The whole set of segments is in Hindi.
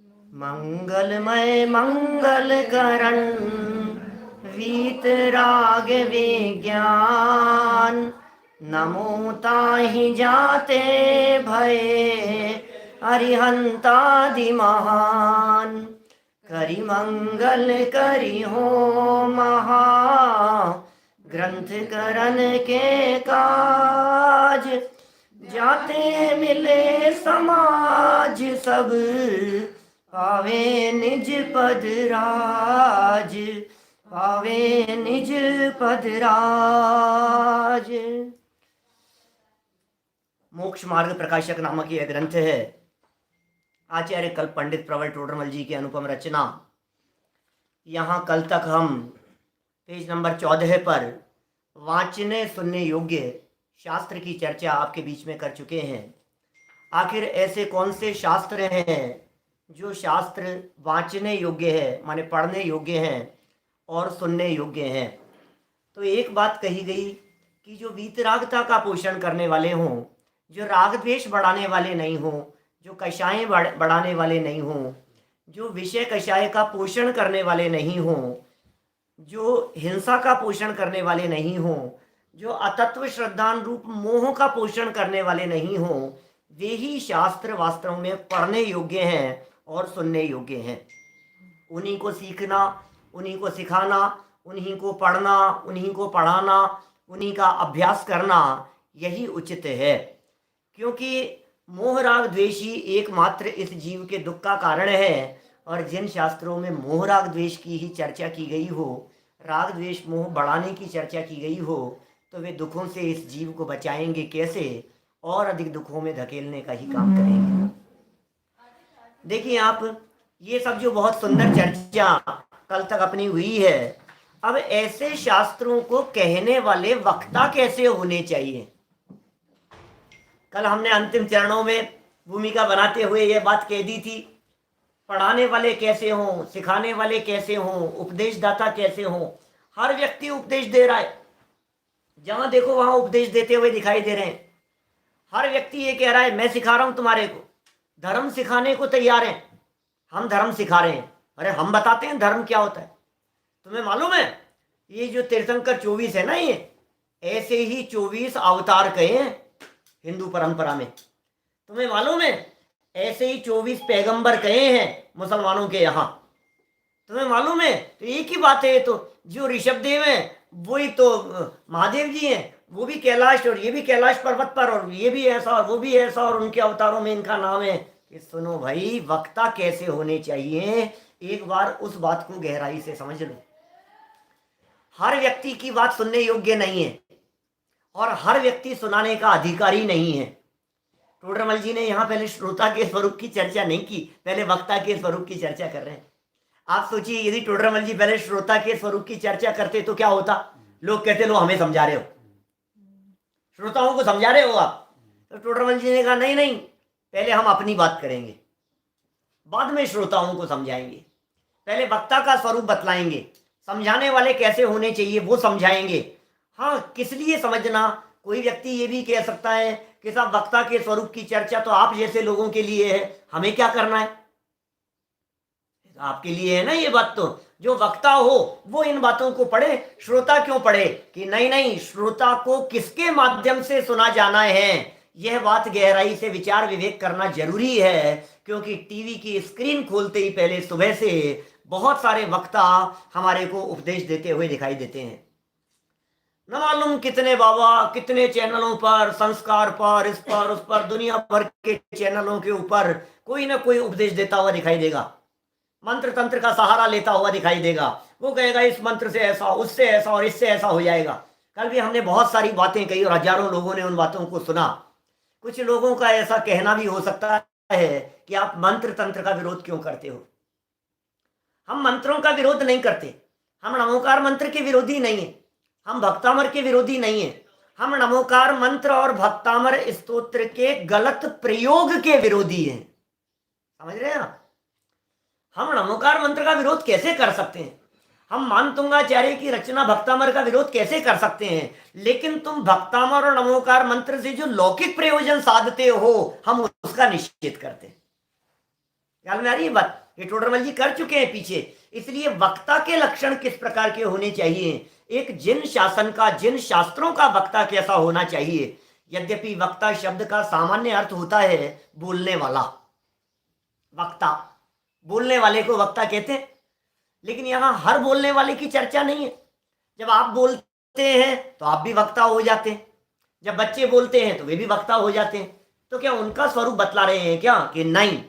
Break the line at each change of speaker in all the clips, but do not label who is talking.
मंगलमय मंगलकरण वीतराग विज्ञान, नमो ताहि जाते भये अरिहंतादि महान। करि मंगल करि हो महा ग्रंथ करन के काज, जाते मिले समाज सब पावे निज पद राज, पावे निज पद राज। मोक्ष मार्ग प्रकाशक नामक यह ग्रंथ है, आचार्य कल्प पंडित प्रवर टोडरमल जी की अनुपम रचना। यहाँ कल तक हम पेज नंबर 14 पर वांचने सुनने योग्य शास्त्र की चर्चा आपके बीच में कर चुके हैं। आखिर ऐसे कौन से शास्त्र हैं जो शास्त्र वांचने योग्य है, माने पढ़ने योग्य हैं और सुनने योग्य हैं। तो एक बात कही गई कि जो वीतरागता का पोषण करने वाले हों, जो राग द्वेष बढ़ाने वाले नहीं हों, जो कषायें बढ़ाने वाले नहीं हों, जो विषय कषाय का पोषण करने वाले नहीं हों, जो हिंसा का पोषण करने वाले नहीं हों, जो अतत्व श्रद्धान रूप मोह का पोषण करने वाले नहीं हों, वे ही शास्त्र वास्तव में पढ़ने योग्य हैं और सुनने योग्य हैं। उन्हीं को सीखना, उन्हीं को सिखाना, उन्हीं को पढ़ना, उन्हीं को पढ़ाना, उन्हीं का अभ्यास करना, यही उचित है। क्योंकि मोह राग द्वेष ही एकमात्र इस जीव के दुख का कारण है। और जिन शास्त्रों में मोह राग द्वेष की ही चर्चा की गई हो, राग द्वेष मोह बढ़ाने की चर्चा की गई हो, तो वे दुखों से इस जीव को बचाएंगे कैसे और अधिक दुखों में धकेलने का ही काम करेंगे। देखिए आप, ये सब जो बहुत सुंदर चर्चा कल तक अपनी हुई है, अब ऐसे शास्त्रों को कहने वाले वक्ता कैसे होने चाहिए। कल हमने अंतिम चरणों में भूमिका बनाते हुए यह बात कह दी थी, पढ़ाने वाले कैसे हों, सिखाने वाले कैसे हों, उपदेशदाता कैसे हों। हर व्यक्ति उपदेश दे रहा है, जहां देखो वहां उपदेश देते हुए दिखाई दे रहे हैं। हर व्यक्ति ये कह रहा है मैं सिखा रहा हूं तुम्हारे को, धर्म सिखाने को तैयार हैं, हम धर्म सिखा रहे हैं। अरे हम बताते हैं धर्म क्या होता है। तुम्हें मालूम है ये जो तीर्थंकर 24 है ना, ये ऐसे ही 24 अवतार कहे हैं हिंदू परंपरा में। तुम्हें मालूम है ऐसे ही 24 पैगंबर कहे हैं मुसलमानों के यहाँ। तुम्हें मालूम है, तो एक ही बात है। तो जो ऋषभदेव हैं वही तो महादेव जी हैं, वो भी कैलाश, और ये भी कैलाश पर्वत पर, और ये भी ऐसा और वो भी ऐसा, और उनके अवतारों में इनका नाम है। कि सुनो भाई, वक्ता कैसे होने चाहिए, एक बार उस बात को गहराई से समझ लो। हर व्यक्ति की बात सुनने योग्य नहीं है और हर व्यक्ति सुनाने का अधिकारी नहीं है। टोडरमल जी ने यहाँ पहले श्रोता के स्वरूप की चर्चा नहीं की, पहले वक्ता के स्वरूप की चर्चा कर रहे हैं। आप सोचिए, यदि टोडरमल जी पहले श्रोता के स्वरूप की चर्चा करते तो क्या होता। लोग कहते लो हमें समझा रहे हो, श्रोताओं को समझा रहे हो आप। तो टोडरमल जी ने कहा नहीं नहीं, पहले हम अपनी बात करेंगे, बाद में श्रोताओं को समझाएंगे। पहले वक्ता का स्वरूप बतलाएंगे, समझाने वाले कैसे होने चाहिए वो समझाएंगे। हाँ, किस लिए समझना, कोई व्यक्ति ये भी कह सकता है कि साहब वक्ता के स्वरूप की चर्चा तो आप जैसे लोगों के लिए है, हमें क्या करना है। आपके लिए है ना ये बात। तो जो वक्ता हो वो इन बातों को पढ़े, श्रोता क्यों पढ़े। कि नहीं नहीं, श्रोता को किसके माध्यम से सुना जाना है, यह बात गहराई से विचार विवेक करना जरूरी है। क्योंकि टीवी की स्क्रीन खोलते ही पहले सुबह से बहुत सारे वक्ता हमारे को उपदेश देते हुए दिखाई देते हैं। न मालूम कितने बाबा, कितने चैनलों पर, संस्कार पर, इस पर उस पर, दुनिया भर के चैनलों के ऊपर कोई ना कोई उपदेश देता हुआ दिखाई देगा, मंत्र तंत्र का सहारा लेता हुआ दिखाई देगा। वो कहेगा इस मंत्र से ऐसा, उससे ऐसा और इससे ऐसा हो जाएगा। कल भी हमने बहुत सारी बातें कही और हजारों लोगों ने उन बातों को सुना। कुछ लोगों का ऐसा कहना भी हो सकता है कि आप मंत्र तंत्र का विरोध क्यों करते हो। हम मंत्रों का विरोध नहीं करते, हम नमोकार मंत्र के विरोधी नहीं है, हम भक्तामर के विरोधी नहीं है। हम नमोकार मंत्र और भक्तामर स्तोत्र के गलत प्रयोग के विरोधी हैं। समझ रहे हैं आप। हम नमोकार मंत्र का विरोध कैसे कर सकते हैं, हम मानतुंगाचार्य की रचना भक्तामर का विरोध कैसे कर सकते हैं, लेकिन तुम भक्तामर और नमोकार मंत्र से जो लौकिक प्रयोजन साधते हो हम उसका निषेध करते हैं। ख्याल में आ रही है बात। ये टोडरमल जी कर चुके हैं पीछे। इसलिए वक्ता के लक्षण किस प्रकार के होने चाहिए, एक जिन शासन का, जिन शास्त्रों का वक्ता कैसा होना चाहिए। यद्यपि वक्ता शब्द का सामान्य अर्थ होता है बोलने वाला, वक्ता, बोलने वाले को वक्ता कहते हैं, लेकिन यहां हर बोलने वाले की चर्चा नहीं है। जब आप बोलते हैं तो आप भी वक्ता हो जाते हैं, जब बच्चे बोलते हैं तो वे भी वक्ता हो जाते हैं। तो क्या उनका स्वरूप बतला रहे हैं क्या कि नहीं,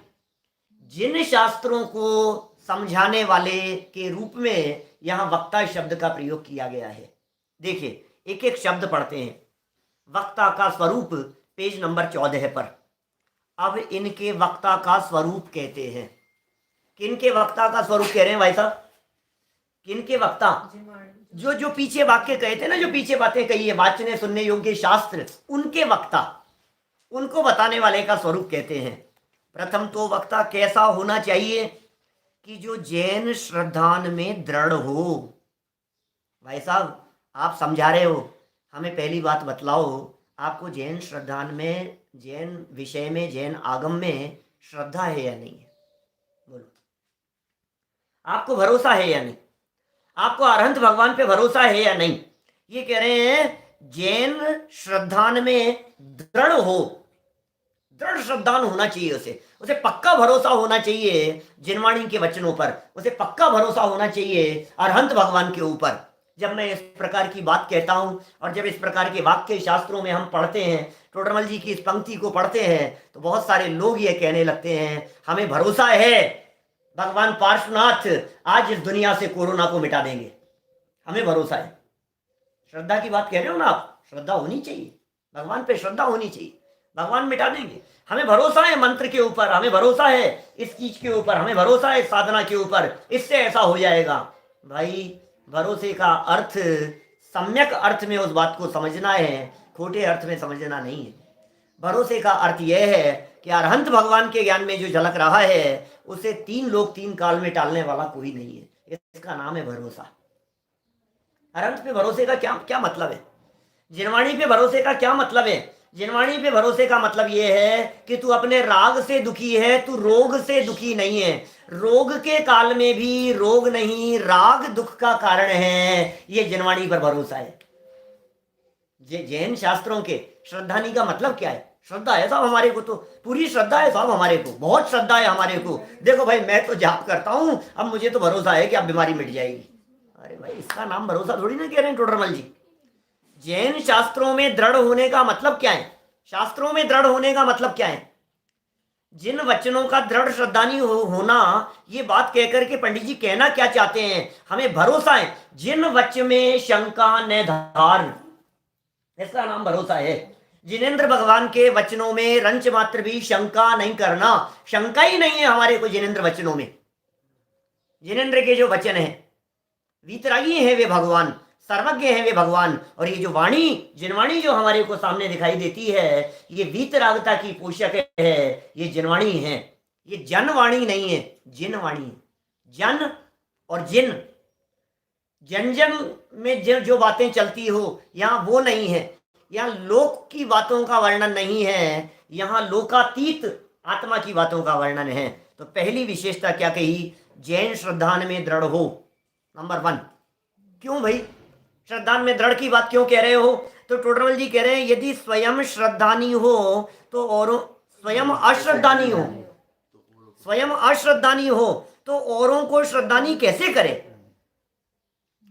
जिन शास्त्रों को समझाने वाले के रूप में यहां वक्ता शब्द का प्रयोग किया गया है। देखिए एक एक शब्द पढ़ते हैं। वक्ता का स्वरूप पेज नंबर 14 पर। अब इनके वक्ता का स्वरूप कहते हैं। किनके वक्ता का स्वरूप कह रहे हैं भाई साहब? किनके वक्ता? जो जो पीछे वाक्य कहे थे ना, जो पीछे बातें कही है, वाचने सुनने योग्य शास्त्र, उनके वक्ता, उनको बताने वाले का स्वरूप कहते हैं। प्रथम तो वक्ता कैसा होना चाहिए कि जो जैन श्रद्धान में दृढ़ हो। भाई साहब आप समझा रहे हो, हमें पहली बात बतलाओ, आपको जैन श्रद्धान में, जैन विषय में, जैन आगम में श्रद्धा है या नहीं है? बोलो, आपको भरोसा है या नहीं? आपको अरहंत भगवान पे भरोसा है या नहीं? ये कह रहे हैं जैन श्रद्धान में दृढ़ हो, दृढ़ श्रद्धान होना चाहिए, उसे पक्का भरोसा होना चाहिए जिनवाणी के वचनों पर, उसे पक्का भरोसा होना चाहिए अरहंत भगवान के ऊपर। जब मैं इस प्रकार की बात कहता हूं और जब इस प्रकार के वाक्य शास्त्रों में हम पढ़ते हैं, टोडरमल जी की इस पंक्ति को पढ़ते हैं, तो बहुत सारे लोग ये कहने लगते हैं हमें भरोसा है भगवान पार्श्वनाथ आज इस दुनिया से कोरोना को मिटा देंगे, हमें भरोसा है। श्रद्धा की बात कह रहे हो ना आप, श्रद्धा होनी चाहिए, भगवान पे श्रद्धा होनी चाहिए, भगवान मिटा देंगे, हमें भरोसा है मंत्र के ऊपर, हमें भरोसा है इस चीज के ऊपर, हमें भरोसा है साधना के ऊपर, इससे ऐसा हो जाएगा। भाई भरोसे का अर्थ सम्यक अर्थ में उस बात को समझना है, खोटे अर्थ में समझना नहीं है। भरोसे का अर्थ यह है कि अरहंत भगवान के ज्ञान में जो झलक रहा है उसे 3 लोग 3 काल में टालने वाला कोई नहीं है, इसका नाम है भरोसा। अरहंत पे भरोसे का क्या क्या मतलब है? जिनवाणी पे भरोसे का क्या मतलब है? जिनवाणी पे भरोसे का मतलब यह है कि तू अपने राग से दुखी है, तू रोग से दुखी नहीं है। रोग के काल में भी रोग नहीं, राग दुख का कारण है, ये जिनवाणी पर भरोसा है। जैन शास्त्रों के श्रद्धानी का मतलब क्या है? श्रद्धा है साहब हमारे को, तो पूरी श्रद्धा है साहब हमारे को, बहुत श्रद्धा है हमारे को। देखो भाई मैं तो जाप करता हूं, अब मुझे तो भरोसा है कि अब बीमारी मिट जाएगी। अरे भाई इसका नाम भरोसा थोड़ी ना कह रहे हैं टोडरमल जी। जैन शास्त्रों में दृढ़ होने का मतलब क्या है? शास्त्रों में दृढ़ होने का मतलब क्या है? जिन वचनों का दृढ़ श्रद्धानी होना, ये बात कहकर के पंडित जी कहना क्या चाहते हैं? हमें भरोसा है जिन वचन में शंका न धार, इसका नाम भरोसा है। जिनेंद्र भगवान के वचनों में रंच मात्र भी शंका नहीं करना, शंका ही नहीं है हमारे को जिनेंद्र वचनों में। जिनेंद्र के जो वचन है वीतरागी हैं वे भगवान, सर्वज्ञ हैं वे भगवान, और ये जो वाणी, जिनवाणी जो हमारे को सामने दिखाई देती है, ये वीतरागता की पोषक है, ये जिनवाणी है। ये जनवाणी नहीं है, जिनवाणी है। जन और जिन, जन जन में जो बातें चलती हो यहाँ वो नहीं है, यहाँ लोक की बातों का वर्णन नहीं है, यहाँ लोकातीत आत्मा की बातों का वर्णन है। तो पहली विशेषता क्या कही? जैन श्रद्धान में दृढ़ हो, नंबर 1। क्यों भाई श्रद्धान में दृढ़ की बात क्यों कह रहे हो? तो टोडरमल जी कह रहे हैं यदि स्वयं श्रद्धानी हो तो औरों, स्वयं अश्रद्धानी हो, स्वयं अश्रद्धानी हो तो औरों को श्रद्धानी कैसे करे?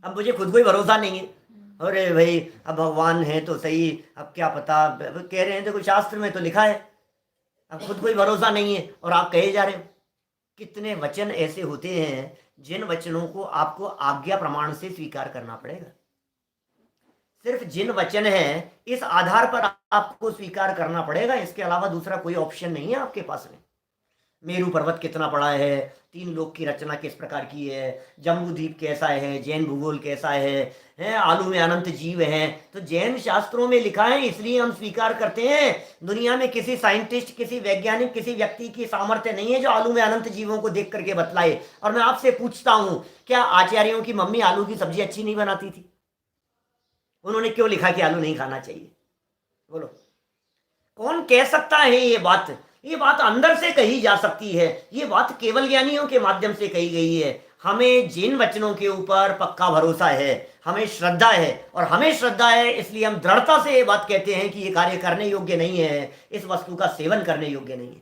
अब मुझे खुद को ही भरोसा नहीं है, अरे भाई अब भगवान है तो सही, अब क्या पता, कह रहे हैं देखो शास्त्र में तो लिखा है, अब खुद को ही भरोसा नहीं है और आप कहे जा रहे हो। कितने वचन ऐसे होते हैं जिन वचनों को आपको आज्ञा प्रमाण से स्वीकार करना पड़ेगा। सिर्फ जिन वचन हैं इस आधार पर आपको स्वीकार करना पड़ेगा, इसके अलावा दूसरा कोई ऑप्शन नहीं है आपके पास में। मेरू पर्वत कितना बड़ा है, 3 लोक की रचना किस प्रकार की है, जम्बू द्वीप कैसा है, जैन भूगोल कैसा है, आलू में अनंत जीव हैं, तो जैन शास्त्रों में लिखा है इसलिए हम स्वीकार करते हैं। दुनिया में किसी साइंटिस्ट, किसी वैज्ञानिक, किसी व्यक्ति की सामर्थ्य नहीं है जो आलू में अनंत जीवों को देख करके बतलाए। और मैं आपसे पूछता हूं, क्या आचार्यों की मम्मी आलू की सब्जी अच्छी नहीं बनाती थी? उन्होंने क्यों लिखा कि आलू नहीं खाना चाहिए? बोलो, कौन कह सकता है ये बात? ये बात अंदर से कही जा सकती है, ये बात केवल ज्ञानियों के माध्यम से कही गई है। हमें जिन वचनों के ऊपर पक्का भरोसा है, हमें श्रद्धा है, और हमें श्रद्धा है इसलिए हम दृढ़ता से ये बात कहते हैं कि ये कार्य करने योग्य नहीं है, इस वस्तु का सेवन करने योग्य नहीं है।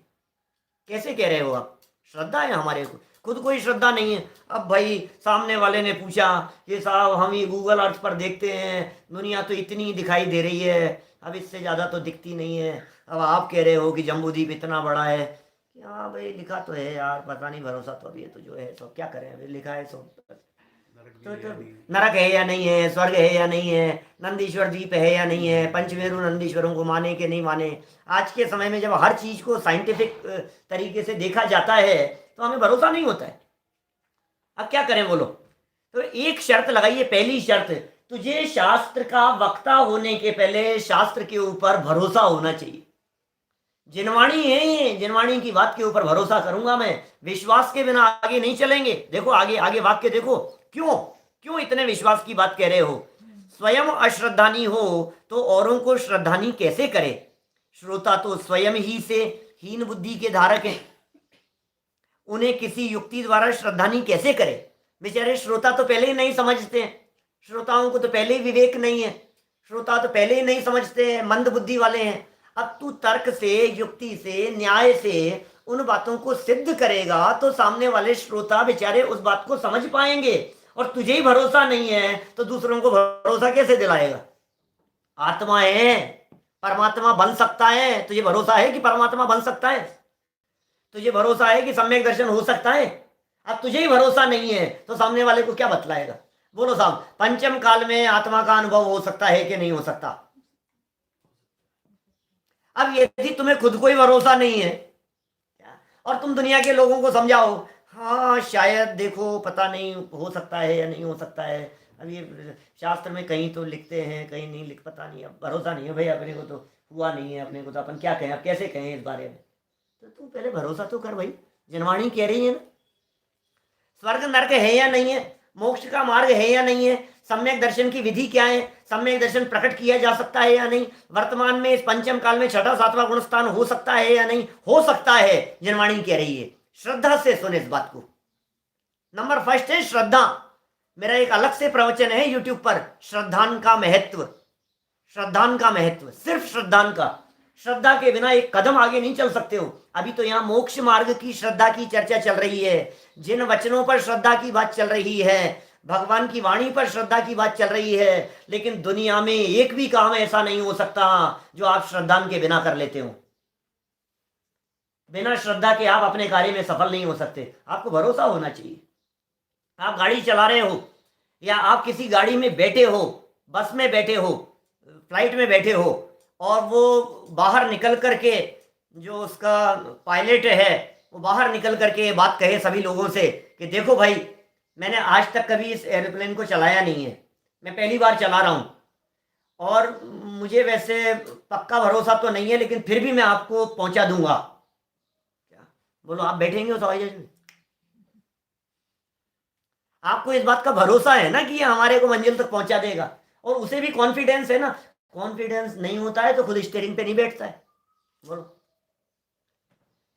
कैसे कह रहे हो आप? श्रद्धा है हमारे को, खुद कोई श्रद्धा नहीं है। अब भाई सामने वाले ने पूछा कि साहब हम ये गूगल अर्थ पर देखते हैं दुनिया तो इतनी दिखाई दे रही है, अब इससे ज़्यादा तो दिखती नहीं है, अब आप कह रहे हो कि जम्बूद्वीप इतना बड़ा है। हाँ भाई लिखा तो है यार, पता नहीं भरोसा तो अभी तो जो है तो क्या करें, अभी लिखा है सो तो नरक है या नहीं है, स्वर्ग है या नहीं है, नंदीश्वर द्वीप है या नहीं है, पंचमेरु नंदीश्वरों को माने कि नहीं माने। आज के समय में जब हर चीज को साइंटिफिक तरीके से देखा जाता है तो हमें भरोसा नहीं होता है। अब क्या करें बोलो? तो एक शर्त लगाइए, पहली शर्त, तुझे शास्त्र का वक्ता होने के पहले शास्त्र के ऊपर भरोसा होना चाहिए। जिनवाणी है ये, जिनवाणी की बात के ऊपर भरोसा करूंगा मैं, विश्वास के बिना आगे नहीं चलेंगे। देखो आगे आगे वाक्य देखो, क्यों क्यों इतने विश्वास की बात कह रहे हो? स्वयं अश्रद्धानी हो तो औरों को श्रद्धानी कैसे करे? श्रोता तो स्वयं ही से हीन बुद्धि के धारक हैं, उन्हें किसी युक्ति द्वारा श्रद्धानी कैसे करे? बेचारे श्रोता तो पहले ही नहीं समझते हैं, श्रोताओं को तो पहले ही विवेक नहीं है, श्रोता तो पहले ही नहीं समझते हैं, मंद बुद्धि वाले हैं। अब तू तर्क से, युक्ति से, न्याय से उन बातों को सिद्ध करेगा तो सामने वाले श्रोता बेचारे उस बात को समझ पाएंगे। और तुझे ही भरोसा नहीं है तो दूसरों को भरोसा कैसे दिलाएगा? आत्मा है, परमात्मा बन सकता है, तुझे भरोसा है कि परमात्मा बन सकता है? तुझे भरोसा है कि सम्यक दर्शन हो सकता है? अब तुझे ही भरोसा नहीं है तो सामने वाले को क्या बतलाएगा? बोलो साहब, पंचम काल में आत्मा का अनुभव हो सकता है कि नहीं हो सकता? अब यदि तुम्हें खुद को ही भरोसा नहीं है और तुम दुनिया के लोगों को समझाओ, हाँ शायद देखो पता नहीं हो सकता है या नहीं हो सकता है, अब ये शास्त्र में कहीं तो लिखते हैं कहीं नहीं लिख, पता नहीं, अब भरोसा नहीं है भाई, अपने को तो हुआ नहीं है, अपने को तो अपन क्या कहें, अब कैसे कहें इस बारे में? तो तू पहले भरोसा तो कर भाई, जनवाणी कह रही है ना। स्वर्ग नरक है या नहीं है, मोक्ष का मार्ग है या नहीं है, सम्यक दर्शन की विधि क्या है, सम्यक दर्शन प्रकट किया जा सकता है या नहीं, वर्तमान में इस पंचम काल में छठा सातवां गुण स्थान हो सकता है या नहीं हो सकता है, जनवाणी कह रही है। श्रद्धा से सुन इस बात को। नंबर फर्स्ट है श्रद्धा। मेरा एक अलग से प्रवचन है यूट्यूब पर, श्रद्धान का महत्व, श्रद्धान का महत्व, सिर्फ श्रद्धान का। श्रद्धा के बिना एक कदम आगे नहीं चल सकते हो। अभी तो यहाँ मोक्ष मार्ग की श्रद्धा की चर्चा चल रही है, जिन वचनों पर श्रद्धा की बात चल रही है, भगवान की वाणी पर श्रद्धा की बात चल रही है, लेकिन दुनिया में एक भी काम ऐसा नहीं हो सकता जो आप श्रद्धान के बिना कर लेते हो। बिना श्रद्धा के आप अपने कार्य में सफल नहीं हो सकते। आपको भरोसा होना चाहिए। आप गाड़ी चला रहे हो या आप किसी गाड़ी में बैठे हो, बस में बैठे हो, फ्लाइट में बैठे हो, और वो बाहर निकल करके जो उसका पायलट है वो बाहर निकल करके बात कहे सभी लोगों से कि देखो भाई मैंने आज तक कभी इस एरोप्लेन को चलाया नहीं है, मैं पहली बार चला रहा हूँ और मुझे वैसे पक्का भरोसा तो नहीं है लेकिन फिर भी मैं आपको पहुंचा दूंगा। क्या बोलो, आप बैठेंगे उस हवाई जहाज में? आपको इस बात का भरोसा है ना कि ये हमारे को मंजिल तक पहुंचा देगा, और उसे भी कॉन्फिडेंस है ना। कॉन्फिडेंस नहीं होता है तो खुद स्टीयरिंग पे नहीं बैठता है। बोलो,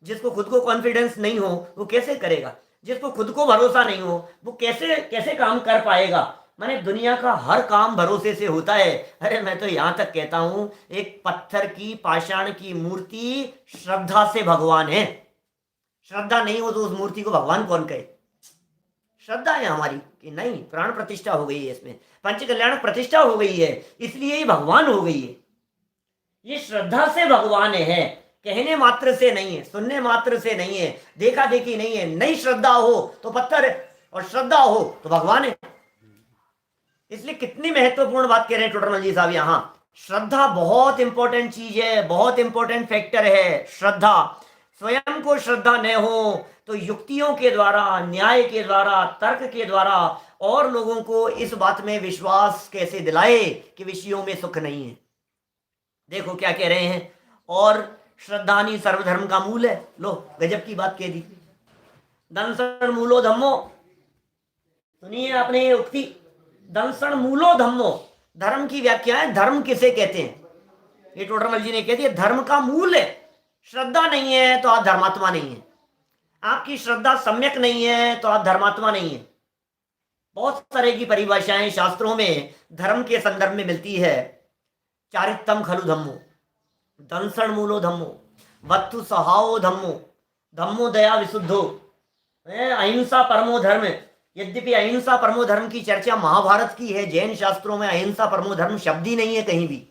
जिसको खुद को कॉन्फिडेंस नहीं हो वो कैसे करेगा? जिसको खुद को भरोसा नहीं हो वो कैसे कैसे काम कर पाएगा? माने दुनिया का हर काम भरोसे से होता है। अरे मैं तो यहां तक कहता हूं, एक पत्थर की पाषाण की मूर्ति श्रद्धा से भगवान है। श्रद्धा नहीं हो तो उस मूर्ति को भगवान कौन कहे? श्रद्धा है हमारी कि नहीं, प्राण प्रतिष्ठा हो गई है, इसमें पंच कल्याण प्रतिष्ठा हो गई है, इसलिए ये भगवान हो गई है। ये श्रद्धा से भगवान है, कहने मात्र से नहीं है, सुनने मात्र से नहीं है, देखा देखी नहीं है। नहीं श्रद्धा हो तो पत्थर है और श्रद्धा हो तो भगवान है। इसलिए कितनी महत्वपूर्ण बात कह रहे हैं टोडरमल जी साहब यहाँ। श्रद्धा बहुत इंपॉर्टेंट चीज है, बहुत इंपॉर्टेंट फैक्टर है श्रद्धा। स्वयं को श्रद्धा न हो तो युक्तियों के द्वारा, न्याय के द्वारा, तर्क के द्वारा और लोगों को इस बात में विश्वास कैसे दिलाए कि विषयों में सुख नहीं है। देखो क्या कह रहे हैं, और श्रद्धानी सर्वधर्म का मूल है। लो गजब की बात कह दी, दंसण मूलो धम्मो। सुनिए आपने ये उक्ति, दंसण मूलो धम्मो। धर्म की व्याख्या है, धर्म किसे कहते हैं? ये टोडरमल जी ने कह दिया, धर्म का मूल है। श्रद्धा नहीं है तो आप धर्मात्मा नहीं है। आपकी श्रद्धा सम्यक नहीं है तो आप धर्मात्मा नहीं है। बहुत तरह की परिभाषाएं शास्त्रों में धर्म के संदर्भ में मिलती है। चारित्रम खलु धम्मो, दंसण मूलो धम्मो, वत्तु स्वभावो धम्मो, धम्मो दया विशुद्धो, अहिंसा परमो धर्म। यद्यपि अहिंसा परमो धर्म की चर्चा महाभारत की है, जैन शास्त्रों में अहिंसा परमो धर्म शब्द ही नहीं है कहीं भी,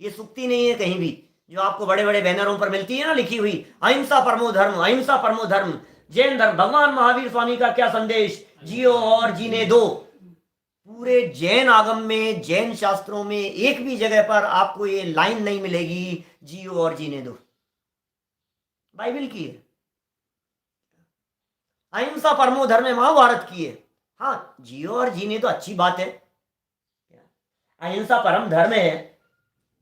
ये सूक्ति नहीं है कहीं भी। जो आपको बड़े बड़े बैनरों पर मिलती है ना लिखी हुई, अहिंसा परमो धर्म, अहिंसा परमो धर्म, जैन धर्म, भगवान महावीर स्वामी का क्या संदेश, जियो और जीने दो। पूरे जैन आगम में, जैन शास्त्रों में एक भी जगह पर आपको ये लाइन नहीं मिलेगी जियो और जीने दो। बाइबल की है, अहिंसा परमो धर्म महाभारत की है। हाँ, जियो और जीने तो अच्छी बात है, अहिंसा परम धर्म है,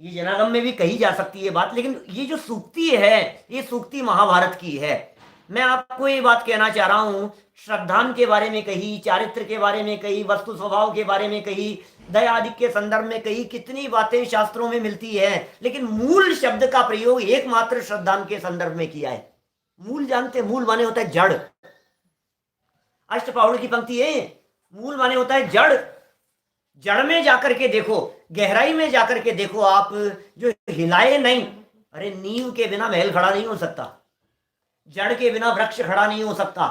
ये जनागम में भी कही जा सकती है बात, लेकिन ये जो सूक्ति है ये सूक्ति महाभारत की है। मैं आपको ये बात कहना चाह रहा हूं, श्रद्धान के बारे में कही, चारित्र के बारे में कही, वस्तु स्वभाव के बारे में कही, दया आदि के संदर्भ में कही, कितनी बातें शास्त्रों में मिलती है, लेकिन मूल शब्द का प्रयोग एकमात्र श्रद्धान के संदर्भ में किया है। मूल जानते, मूल माने होता है जड़। अष्टपाउड़ की पंक्ति है, मूल माने होता है जड़। जड़ में जाकर के देखो, गहराई में जाकर के देखो आप, जो हिलाए नहीं। अरे नींव के बिना महल खड़ा नहीं हो सकता, जड़ के बिना वृक्ष खड़ा नहीं हो सकता।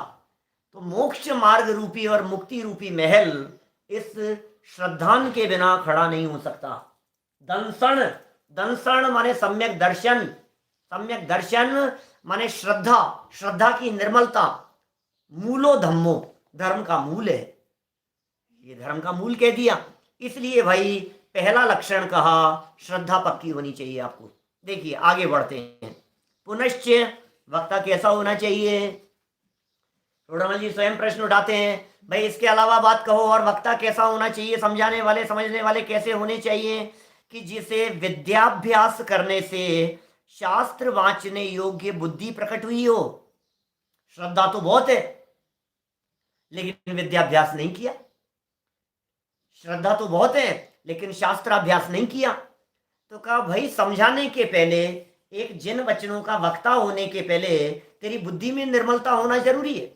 तो मोक्ष मार्ग रूपी और मुक्ति रूपी महल इस श्रद्धान के बिना खड़ा नहीं हो सकता। दंसण, दंसण माने सम्यक दर्शन, सम्यक दर्शन माने श्रद्धा, श्रद्धा की निर्मलता। मूलो धम्मो, धर्म का मूल है, ये धर्म का मूल कह दिया। इसलिए भाई पहला लक्षण कहा, श्रद्धा पक्की होनी चाहिए आपको। देखिए आगे बढ़ते हैं। पुनश्च वक्ता कैसा होना चाहिए? टोडरमल जी स्वयं प्रश्न उठाते हैं, भाई इसके अलावा बात कहो, और वक्ता कैसा होना चाहिए, समझाने वाले समझने वाले कैसे होने चाहिए? कि जिसे विद्याभ्यास करने से शास्त्र वांचने योग्य बुद्धि प्रकट हुई हो। श्रद्धा तो बहुत है लेकिन विद्याभ्यास नहीं किया, श्रद्धा तो बहुत है लेकिन शास्त्राभ्यास नहीं किया। तो कहा भाई समझाने के पहले, एक जिन वचनों का वक्ता होने के पहले तेरी बुद्धि में निर्मलता होना जरूरी है,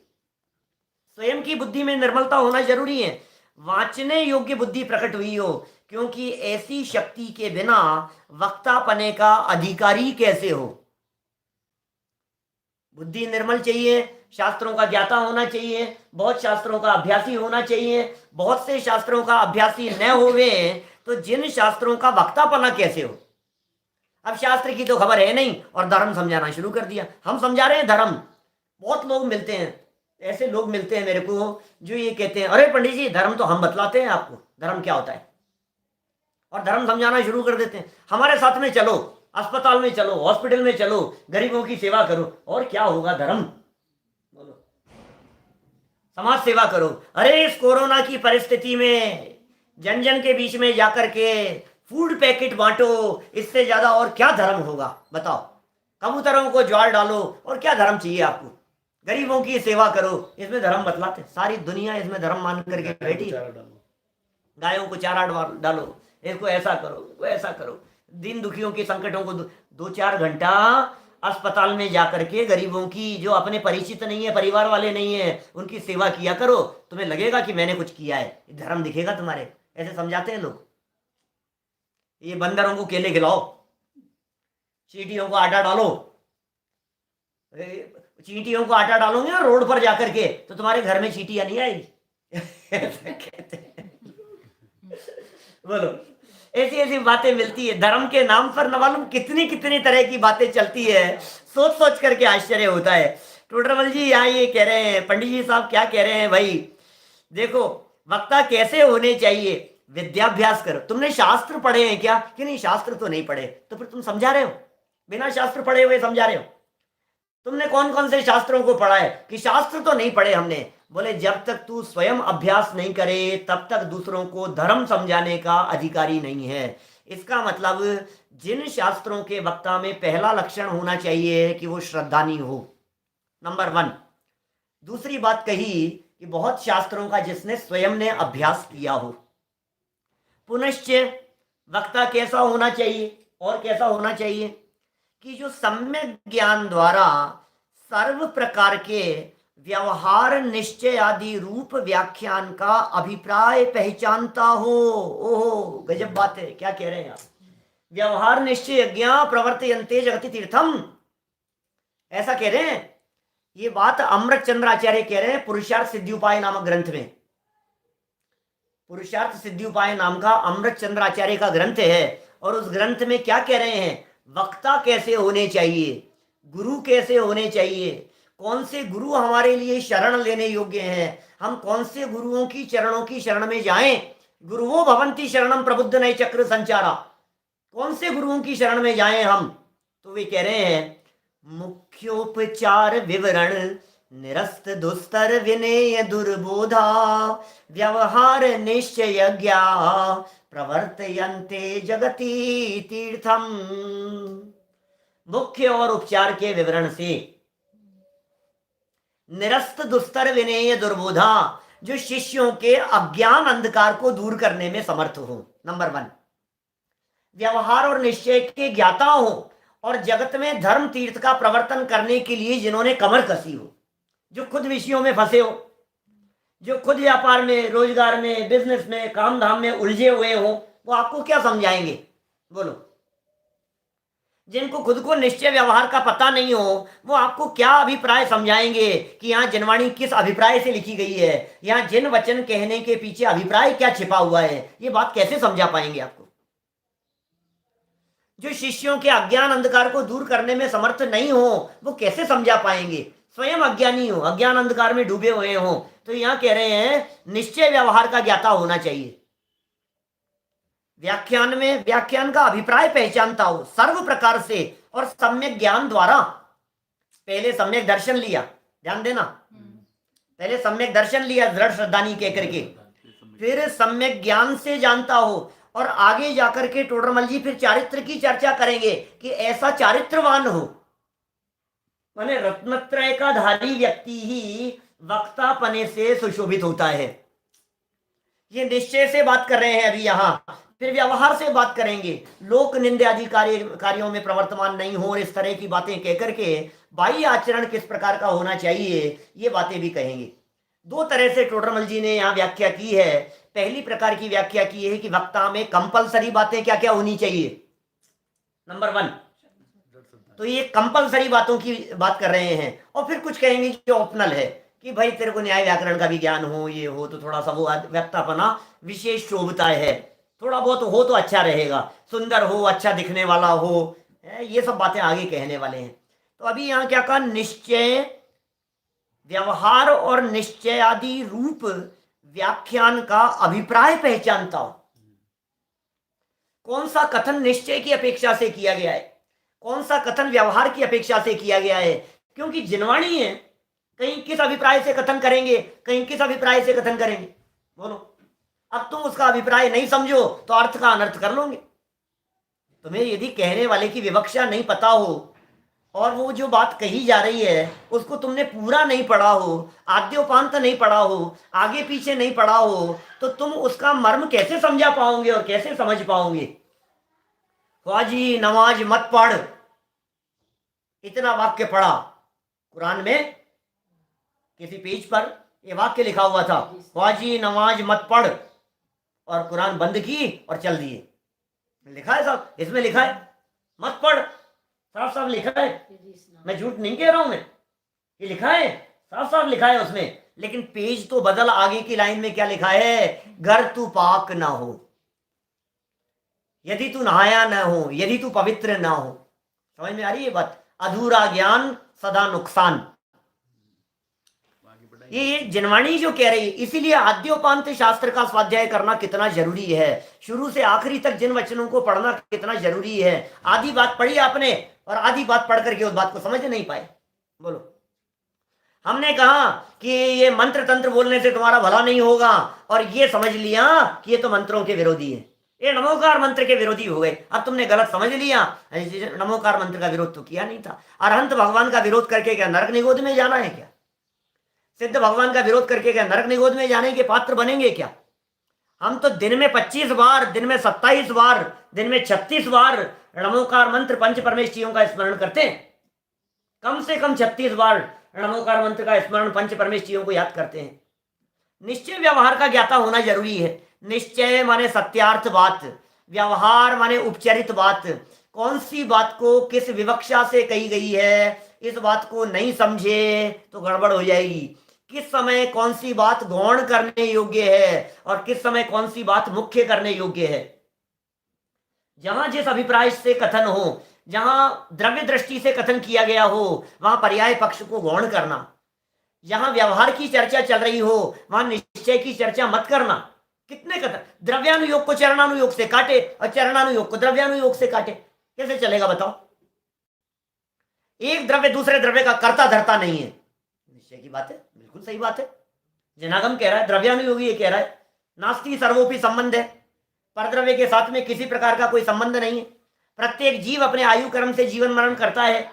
स्वयं की बुद्धि में निर्मलता होना जरूरी है। वांचने योग्य बुद्धि प्रकट हुई हो, क्योंकि ऐसी शक्ति के बिना वक्ता पने का अधिकारी कैसे हो? बुद्धि निर्मल चाहिए, शास्त्रों का ज्ञाता होना चाहिए, बहुत शास्त्रों का अभ्यासी होना चाहिए। बहुत से शास्त्रों का अभ्यासी न होवे तो जिन शास्त्रों का वक्तापना कैसे हो? अब शास्त्र की तो खबर है नहीं और धर्म समझाना शुरू कर दिया। हम समझा रहे हैं धर्म। बहुत लोग मिलते हैं, ऐसे लोग मिलते हैं मेरे को जो ये कहते हैं, अरे पंडित जी धर्म तो हम बतलाते हैं आपको, धर्म क्या होता है, और धर्म समझाना शुरू कर देते हैं। हमारे साथ में चलो, अस्पताल में चलो, हॉस्पिटल में चलो, गरीबों की सेवा करो, और क्या होगा धर्म? बोलो, समाज सेवा करो। अरे इस कोरोना की परिस्थिति में जन जन के बीच में जाकर के फूड पैकेट बांटो, इससे ज्यादा और क्या धर्म होगा बताओ? कबूतरों को ज्वार डालो, और क्या धर्म चाहिए आपको? गरीबों की सेवा करो, इसमें धर्म बतलाते। सारी दुनिया इसमें धर्म मान करके बैठी। गायों को चारा डालो, इसको ऐसा करो, इसको ऐसा करो। दीन दुखियों के संकटों को 2-4 घंटा अस्पताल में जाकर के गरीबों की, जो अपने परिचित नहीं है, परिवार वाले नहीं है, उनकी सेवा किया करो। तुम्हें लगेगा कि मैंने कुछ किया है, धर्म दिखेगा तुम्हारे। ऐसे समझाते हैं लोग। ये बंदरों को केले खिलाओ, चींटियों को आटा डालो। चींटियों को आटा डालोगे ना रोड पर जाकर के तो तुम्हारे घर में चींटियां नहीं आएगी। ऐसा कहते हैं। बोलो, ऐसी ऐसी बातें मिलती है धर्म के नाम पर, न मालूम कितनी कितनी तरह की बातें चलती है। सोच सोच करके आश्चर्य होता है। टोडरमल जी यहाँ ये कह रहे हैं, पंडित जी साहब क्या कह रहे हैं? भाई देखो वक्ता कैसे होने चाहिए, विद्याभ्यास करो। तुमने शास्त्र पढ़े हैं क्या? कि नहीं, शास्त्र तो नहीं पढ़े। तो फिर तुम समझा रहे हो, बिना शास्त्र पढ़े हुए समझा रहे हो। तुमने कौन कौन से शास्त्रों को पढ़ा है? कि शास्त्र तो नहीं पढ़े हमने। बोले जब तक तू स्वयं अभ्यास नहीं करे तब तक दूसरों को धर्म समझाने का अधिकारी नहीं है। इसका मतलब जिन शास्त्रों के वक्ता में पहला लक्षण होना चाहिए कि वो श्रद्धानी हो, नंबर 1। दूसरी बात कही कि बहुत शास्त्रों का जिसने स्वयं ने अभ्यास किया हो। पुनश्च वक्ता कैसा होना चाहिए और कैसा होना चाहिए? कि जो सम्यक ज्ञान द्वारा सर्व प्रकार के व्यवहार निश्चय आदि रूप व्याख्यान का अभिप्राय पहचानता हो। ओहो, गजब बात है। क्या कह रहे हैं आप? व्यवहार निश्चय ज्ञा प्रवर्तयन्ते जगति तीर्थम, ऐसा कह रहे हैं। ये बात अमृत चंद्र आचार्य कह रहे हैं पुरुषार्थ सिद्धि उपाय नामक ग्रंथ में। पुरुषार्थ सिद्धि उपाय नाम का अमृत चंद्र आचार्य का ग्रंथ है, और उस ग्रंथ में क्या कह रहे हैं? वक्ता कैसे होने चाहिए, गुरु कैसे होने चाहिए, कौन से गुरु हमारे लिए शरण लेने योग्य हैं, हम कौन से गुरुओं की चरणों की शरण में जाएं। गुरुवो भवंती शरणम प्रबुद्ध नए चक्र संचारा, कौन से गुरुओं की शरण में जाएं हम? तो वे कह रहे हैं मुख्योपचार विवरण निरस्त दुस्तर विनेय दुर्बोधा व्यवहार निश्चय ज्ञा प्रवर्तयन्ते जगति तीर्थम। मुख्य और उपचार के विवरण से निरस्त दुस्तर विनेय दुर्बोधा, जो शिष्यों के अज्ञान अंधकार को दूर करने में समर्थ हो। नंबर 1, व्यवहार और निश्चय के ज्ञाता हो, और जगत में धर्म तीर्थ का प्रवर्तन करने के लिए जिन्होंने कमर कसी हो, जो खुद विषयों में फंसे हो, जो खुद व्यापार में, रोजगार में, बिजनेस में, काम धाम में उलझे हुए हो, वो आपको क्या समझाएंगे? बोलो। जिनको खुद को निश्चय व्यवहार का पता नहीं हो, वो आपको क्या अभिप्राय समझाएंगे कि यहाँ जिनवाणी किस अभिप्राय से लिखी गई है, यहाँ जिन वचन कहने के पीछे अभिप्राय क्या छिपा हुआ है? ये बात कैसे समझा पाएंगे आपको? जो शिष्यों के अज्ञान अंधकार को दूर करने में समर्थ नहीं हो, वो कैसे समझा पाएंगे? स्वयं अज्ञानी हो, अज्ञान अंधकार में डूबे हुए हो। तो यहां कह रहे हैं निश्चय व्यवहार का ज्ञाता होना चाहिए, व्याख्यान में व्याख्यान का अभिप्राय पहचानता हो सर्व प्रकार से, और सम्यक ज्ञान द्वारा। पहले सम्यक दर्शन लिया, ध्यान देना, पहले सम्यक दर्शन लिया दृढ़ श्रद्धानी कह करके, फिर सम्यक ज्ञान से जानता हो, और आगे जाकर के टोडरमल जी फिर चारित्र की चर्चा करेंगे कि ऐसा चारित्रवान हो। माने रत्नत्रय का धारी व्यक्ति ही वक्तापने से सुशोभित होता है। ये निश्चय से बात कर रहे हैं अभी यहां, फिर व्यवहार से बात करेंगे, लोक निंदे आदि कार्यों में प्रवर्तमान नहीं हो, और इस तरह की बातें कहकर के बाह्य आचरण किस प्रकार का होना चाहिए, ये बातें भी कहेंगे। 2 तरह से टोडरमल जी ने यहाँ व्याख्या की है। पहली प्रकार की व्याख्या की है कि वक्ता में कंपलसरी बातें क्या क्या होनी चाहिए। नंबर 1, तो ये कंपलसरी बातों की बात कर रहे हैं, और फिर कुछ कहेंगे जो ऑप्शनल है कि भाई तेरे को न्याय व्याकरण का भी ज्ञान हो, ये हो तो थोड़ा सा वो व्यक्तापना विशेष शोभता है, थोड़ा बहुत हो तो अच्छा रहेगा, सुंदर हो, अच्छा दिखने वाला हो, ये सब बातें आगे कहने वाले हैं। तो अभी यहाँ क्या कहा? निश्चय व्यवहार और निश्चय आदि रूप व्याख्यान का अभिप्राय पहचानता हो। कौन सा कथन निश्चय की अपेक्षा से किया गया है, कौन सा कथन व्यवहार की अपेक्षा से किया गया है? क्योंकि जिनवाणी है, कहीं किस अभिप्राय से कथन करेंगे, कहीं किस अभिप्राय से कथन करेंगे। बोलो, अब तुम उसका अभिप्राय नहीं समझो तो अर्थ का अनर्थ कर लोगे। तुम्हें यदि कहने वाले की विवक्षा नहीं पता हो, और वो जो बात कही जा रही है उसको तुमने पूरा नहीं पढ़ा हो, आद्योपांत नहीं पढ़ा हो, आगे पीछे नहीं पढ़ा हो, तो तुम उसका मर्म कैसे समझा पाओगे और कैसे समझ पाओगे? ख्वाजी नमाज मत पढ़, इतना वाक्य पढ़ा। कुरान में किसी पेज पर ये वाक्य लिखा हुआ था, ख्वाजी नमाज मत पढ़, और कुरान बंद की और चल दिए। लिखा है साहब, इसमें लिखा है मत पढ़, साफ साफ लिखा है, मैं झूठ नहीं कह रहा हूं, मैं ये लिखा है, साफ साफ लिखा है उसमें। लेकिन पेज तो बदल, आगे की लाइन में क्या लिखा है? घर तू पाक ना हो, यदि तू नहाया ना हो, यदि तू पवित्र ना हो। समझ में आ रही है बात? अधूरा ज्ञान सदा नुकसान, ये जिनवाणी जो कह रही है। इसीलिए आद्योपांत शास्त्र का स्वाध्याय करना कितना जरूरी है, शुरू से आखिरी तक जिन वचनों को पढ़ना कितना जरूरी है। आधी बात पढ़ी आपने और आधी बात पढ़ करके उस बात को समझ नहीं पाए। बोलो, हमने कहा कि ये मंत्र तंत्र बोलने से तुम्हारा भला नहीं होगा, और ये समझ लिया कि ये तो मंत्रों के विरोधी है, ये नमोकार मंत्र के विरोधी हो गए। अब तुमने गलत समझ लिया, नमोकार मंत्र का विरोध तो किया नहीं था। अरहंत भगवान का विरोध करके क्या नरक निगोद में जाना है क्या? सिद्ध भगवान का विरोध करके क्या नरक निगोद में जाने के पात्र बनेंगे क्या? हम तो दिन में 25 बार, दिन में 27 बार, दिन में 36 बार नमोकार मंत्र पंच परमेष्ठियों का स्मरण करते हैं। कम से कम 36 बार नमोकार मंत्र का स्मरण पंच परमेष्ठियों को याद करते हैं। निश्चय व्यवहार का ज्ञाता होना जरूरी है। निश्चय माने सत्यार्थ बात, व्यवहार माने उपचरित बात। कौन सी बात को किस विवक्षा से कही गई है, इस बात को नहीं समझे तो गड़बड़ हो जाएगी। किस समय कौन सी बात गौण करने योग्य है और किस समय कौन सी बात मुख्य करने योग्य है। जहां जिस अभिप्राय से कथन हो, जहां द्रव्य दृष्टि से कथन किया गया हो, वहां पर्याय पक्ष को गौण करना। जहां व्यवहार की चर्चा चल रही हो, वहां निश्चय की चर्चा मत करना। कितने कथन द्रव्यानुयोग को चरणानुयोग से काटे और चरणानुयोग को द्रव्यानुयोग से काटे, कैसे चलेगा बताओ। एक द्रव्य दूसरे द्रव्य का कर्ता धर्ता नहीं है, निश्चय की बात है, बिल्कुल सही बात है। जनागम कह रहा है, द्रव्यानुयोगी ये कह रहा है नास्ति सर्वोपि संबंध है, परद्रव्य के साथ में किसी प्रकार का कोई संबंध नहीं है। प्रत्येक जीव अपने आयु कर्म से जीवन मरण करता है,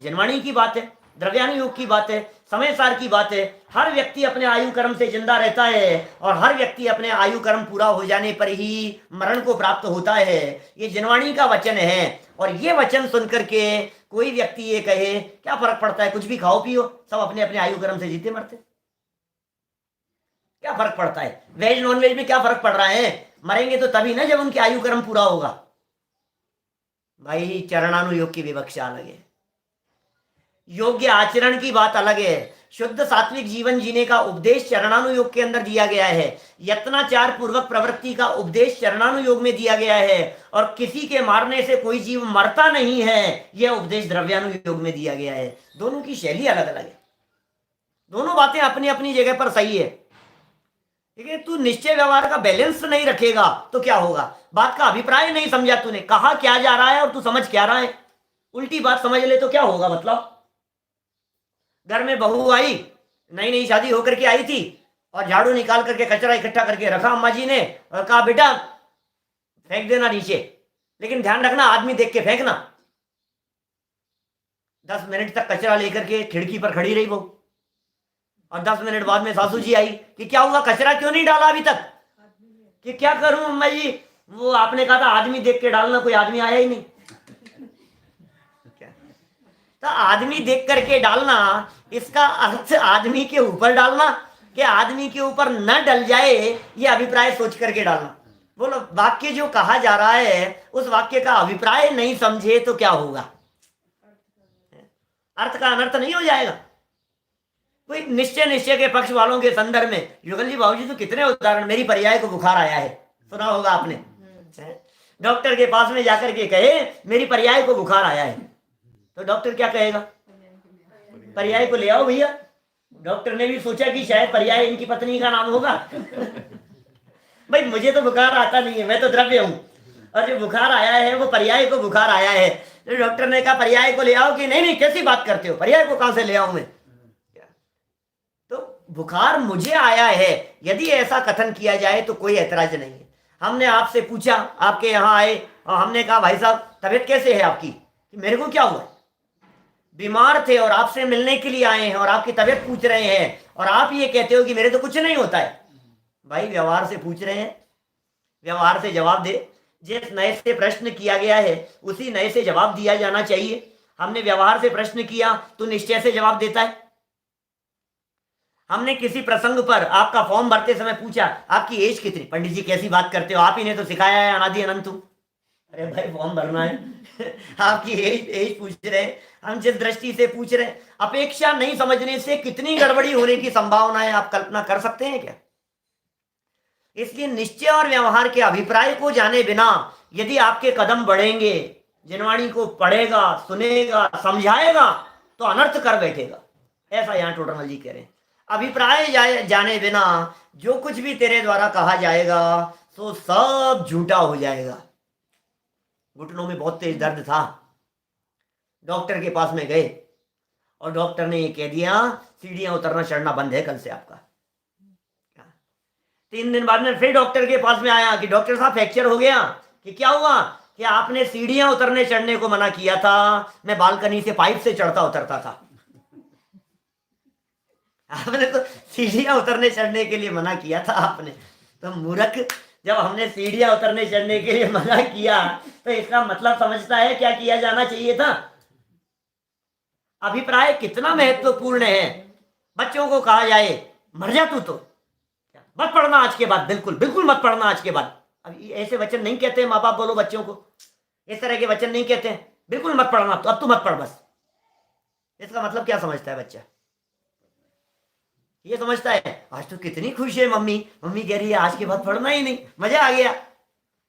जनवाणी की बात है, द्रव्यानुयोग की बात है, समय सार की बात है। हर व्यक्ति अपने आयु कर्म से जिंदा रहता है और हर व्यक्ति अपने आयु कर्म पूरा हो जाने पर ही मरण को प्राप्त होता है। ये जनवाणी का वचन है और ये वचन सुनकर के कोई व्यक्ति ये कहे क्या फर्क पड़ता है, कुछ भी खाओ पियो, सब अपने अपने आयु कर्म से जीते मरते, क्या फर्क पड़ता है। वेज नॉन वेज में क्या फर्क पड़ रहा है, मरेंगे तो तभी ना जब उनकी आयु कर्म पूरा होगा। भाई चरणानुयोग की विवक्षा अलग है, योग्य आचरण की बात अलग है। शुद्ध सात्विक जीवन जीने का उपदेश चरणानुयोग के अंदर दिया गया है, यत्नाचार पूर्वक प्रवृत्ति का उपदेश चरणानुयोग में दिया गया है, और किसी के मारने से कोई जीव मरता नहीं है यह उपदेश द्रव्यानुयोग में दिया गया है। दोनों की शैली अलग अलग है, दोनों बातें अपनी अपनी जगह पर सही है। ठीक है, तू निश्चय व्यवहार का बैलेंस नहीं रखेगा तो क्या होगा, बात का अभिप्राय नहीं समझा, तूने कहा क्या जा रहा है और तू समझ क्या रहा है, उल्टी बात समझ ले तो क्या होगा। मतलब घर में बहू आई, नई नई शादी होकर के आई थी और झाड़ू निकाल करके कचरा इकट्ठा करके रखा अम्मा जी ने और कहा बेटा फेंक देना नीचे, लेकिन ध्यान रखना आदमी देख के फेंकना। 10 मिनट तक कचरा लेकर के खिड़की पर खड़ी रही बहू और 10 मिनट बाद में सासू जी आई कि क्या हुआ, कचरा क्यों नहीं डाला अभी तक। कि क्या करूं अम्मा जी, वो आपने कहा था आदमी देख के डालना, कोई आदमी आया ही नहीं। तो आदमी देख करके डालना, इसका अर्थ आदमी के ऊपर डालना कि आदमी के ऊपर न डल जाए ये अभिप्राय सोच करके डालना। बोलो वाक्य जो कहा जा रहा है उस वाक्य का अभिप्राय नहीं समझे तो क्या होगा, अर्थ का अनर्थ नहीं हो जाएगा। कोई निश्चय के पक्ष वालों के संदर्भ में युगल जी बाबूजी तो कितने उदाहरण, मेरी पर्याय को बुखार आया है, सुना होगा आपने। डॉक्टर के पास में जाकर के कहे मेरी पर्याय को बुखार आया है, तो डॉक्टर क्या कहेगा, पर्याय को ले आओ भैया। डॉक्टर ने भी सोचा कि शायद पर्याय इनकी पत्नी का नाम होगा। भाई मुझे तो बुखार आता नहीं है, मैं तो द्रव्य हूं, और जो बुखार आया है वो पर्याय को बुखार आया है। तो डॉक्टर ने कहा पर्याय को ले आओ कि नहीं नहीं कैसी बात करते हो, पर्याय को कहां से ले आऊं मैं। तो बुखार मुझे आया है, यदि ऐसा कथन किया जाए तो कोई ऐतराज नहीं है। हमने आपसे पूछा, आपके यहाँ आए और हमने कहा भाई साहब तबीयत कैसे है आपकी, कि मेरे को क्या हुआ, बीमार थे और आपसे मिलने के लिए आए हैं और आपकी तबीयत पूछ रहे हैं और आप ये कहते हो कि मेरे तो कुछ नहीं होता है। भाई व्यवहार से पूछ रहे हैं, व्यवहार से जवाब दे। जिस नए से प्रश्न किया गया है उसी नए से जवाब दिया जाना चाहिए। हमने व्यवहार से प्रश्न किया तो निश्चय से जवाब देता है। हमने किसी प्रसंग पर आपका फॉर्म भरते समय पूछा आपकी एज कितनी, पंडित जी कैसी बात करते हो, आप ही ने तो सिखाया है अनादि अनंतु। अरे भाई फॉर्म भरना है आपकी एज पूछ रहे, हम जिस दृष्टि से पूछ रहे, अपेक्षा नहीं समझने से कितनी गड़बड़ी होने की संभावना है, आप कल्पना कर सकते हैं क्या। इसलिए निश्चय और व्यवहार के अभिप्राय को जाने बिना यदि आपके कदम बढ़ेंगे, जिनवाणी को पढ़ेगा, सुनेगा, समझाएगा तो अनर्थ कर बैठेगा। ऐसा यहाँ टोडरमल जी कह रहे हैं। अभिप्राय जाने बिना जो कुछ भी तेरे द्वारा कहा जाएगा तो सब झूठा हो जाएगा। घुटनों में बहुत तेज दर्द था, डॉक्टर के पास में गए और डॉक्टर ने ये कह दिया सीढ़ियां उतरना चढ़ना बंद है कल से आपका। 3 दिन बाद में फिर डॉक्टर के पास में आया कि डॉक्टर साहब फ्रैक्चर हो गया। कि क्या हुआ, कि आपने सीढ़ियां उतरने चढ़ने को मना किया था, मैं बालकनी से पाइप से चढ़ता उतरता था। आपने तो सीढ़ियां उतरने चढ़ने के लिए मना किया था आपने, तो मूर्ख, जब हमने सीढ़ियां उतरने चढ़ने के लिए मना किया तो इसका मतलब समझता है क्या किया जाना चाहिए था। अभिप्राय कितना महत्वपूर्ण है। बच्चों को कहा जाए मर जा तू तो, मत पढ़ना आज के बाद, बिल्कुल बिल्कुल मत पढ़ना आज के बाद। अब ऐसे वचन नहीं कहते माँ बाप, बोलो बच्चों को इस तरह के वचन नहीं कहते हैं, बिल्कुल मत पढ़ना, तो अब तू मत पढ़ बस। इसका मतलब क्या समझता है बच्चा? ये समझता है आज तो कितनी खुश है मम्मी, मम्मी कह रही है आज के बाद पढ़ना ही नहीं, मजा आ गया,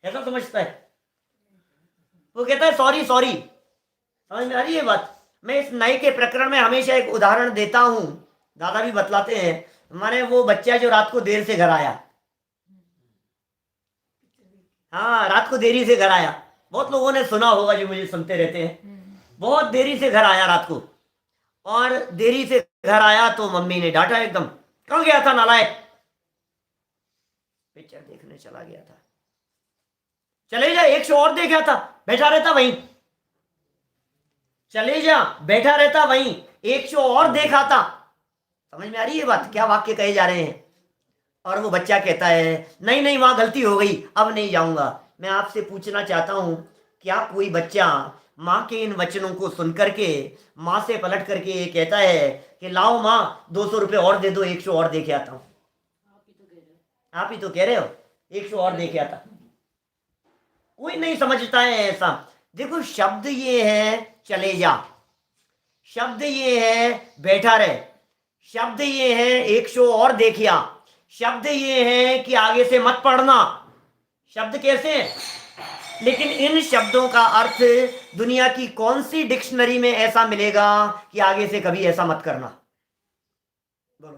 ऐसा समझता है। वो कहता है सॉरी सॉरी। समझ में आ रही है बात? मैं इस नए के प्रकरण में हमेशा एक उदाहरण देता हूं, दादा भी बतलाते हैं। माने वो बच्चा जो रात को देर से घर आया, हाँ रात को देरी से घर आया, बहुत लोगों ने सुना होगा जो मुझे सुनते रहते हैं। बहुत देरी से घर आया रात को, और देरी से घर आया तो मम्मी ने डांटा एकदम, कहाँ गया था नालायक? पिक्चर देखने चला गया था। चले जा, एक शो और देखा था, बैठा रहता वहीं। चले जा, बैठा रहता वहीं, एक शो और देखा था। समझ में आ रही है बात? क्या वाक्य कहे जा रहे हैं? और वो बच्चा कहता है नहीं नहीं वहां गलती हो गई, अब नहीं जाऊंगा। मैं आपसे पूछना चाहता हूं, क्या कोई बच्चा माँ के इन वचनों को सुनकर के माँ से पलट करके ये कहता है कि लाओ माँ 200 रुपये और दे दो, एक शो और देखे आता हूं? आप ही तो कह रहे हो एक शो और देखे आता। कोई नहीं समझता है ऐसा। देखो शब्द ये है चले जा, शब्द ये है बैठा रहे, शब्द ये है एक शो और देखिया, शब्द ये है कि आगे से मत पढ़ना। शब्द कैसे हैं? लेकिन इन शब्दों का अर्थ दुनिया की कौन सी डिक्शनरी में ऐसा मिलेगा कि आगे से कभी ऐसा मत करना? बोलो,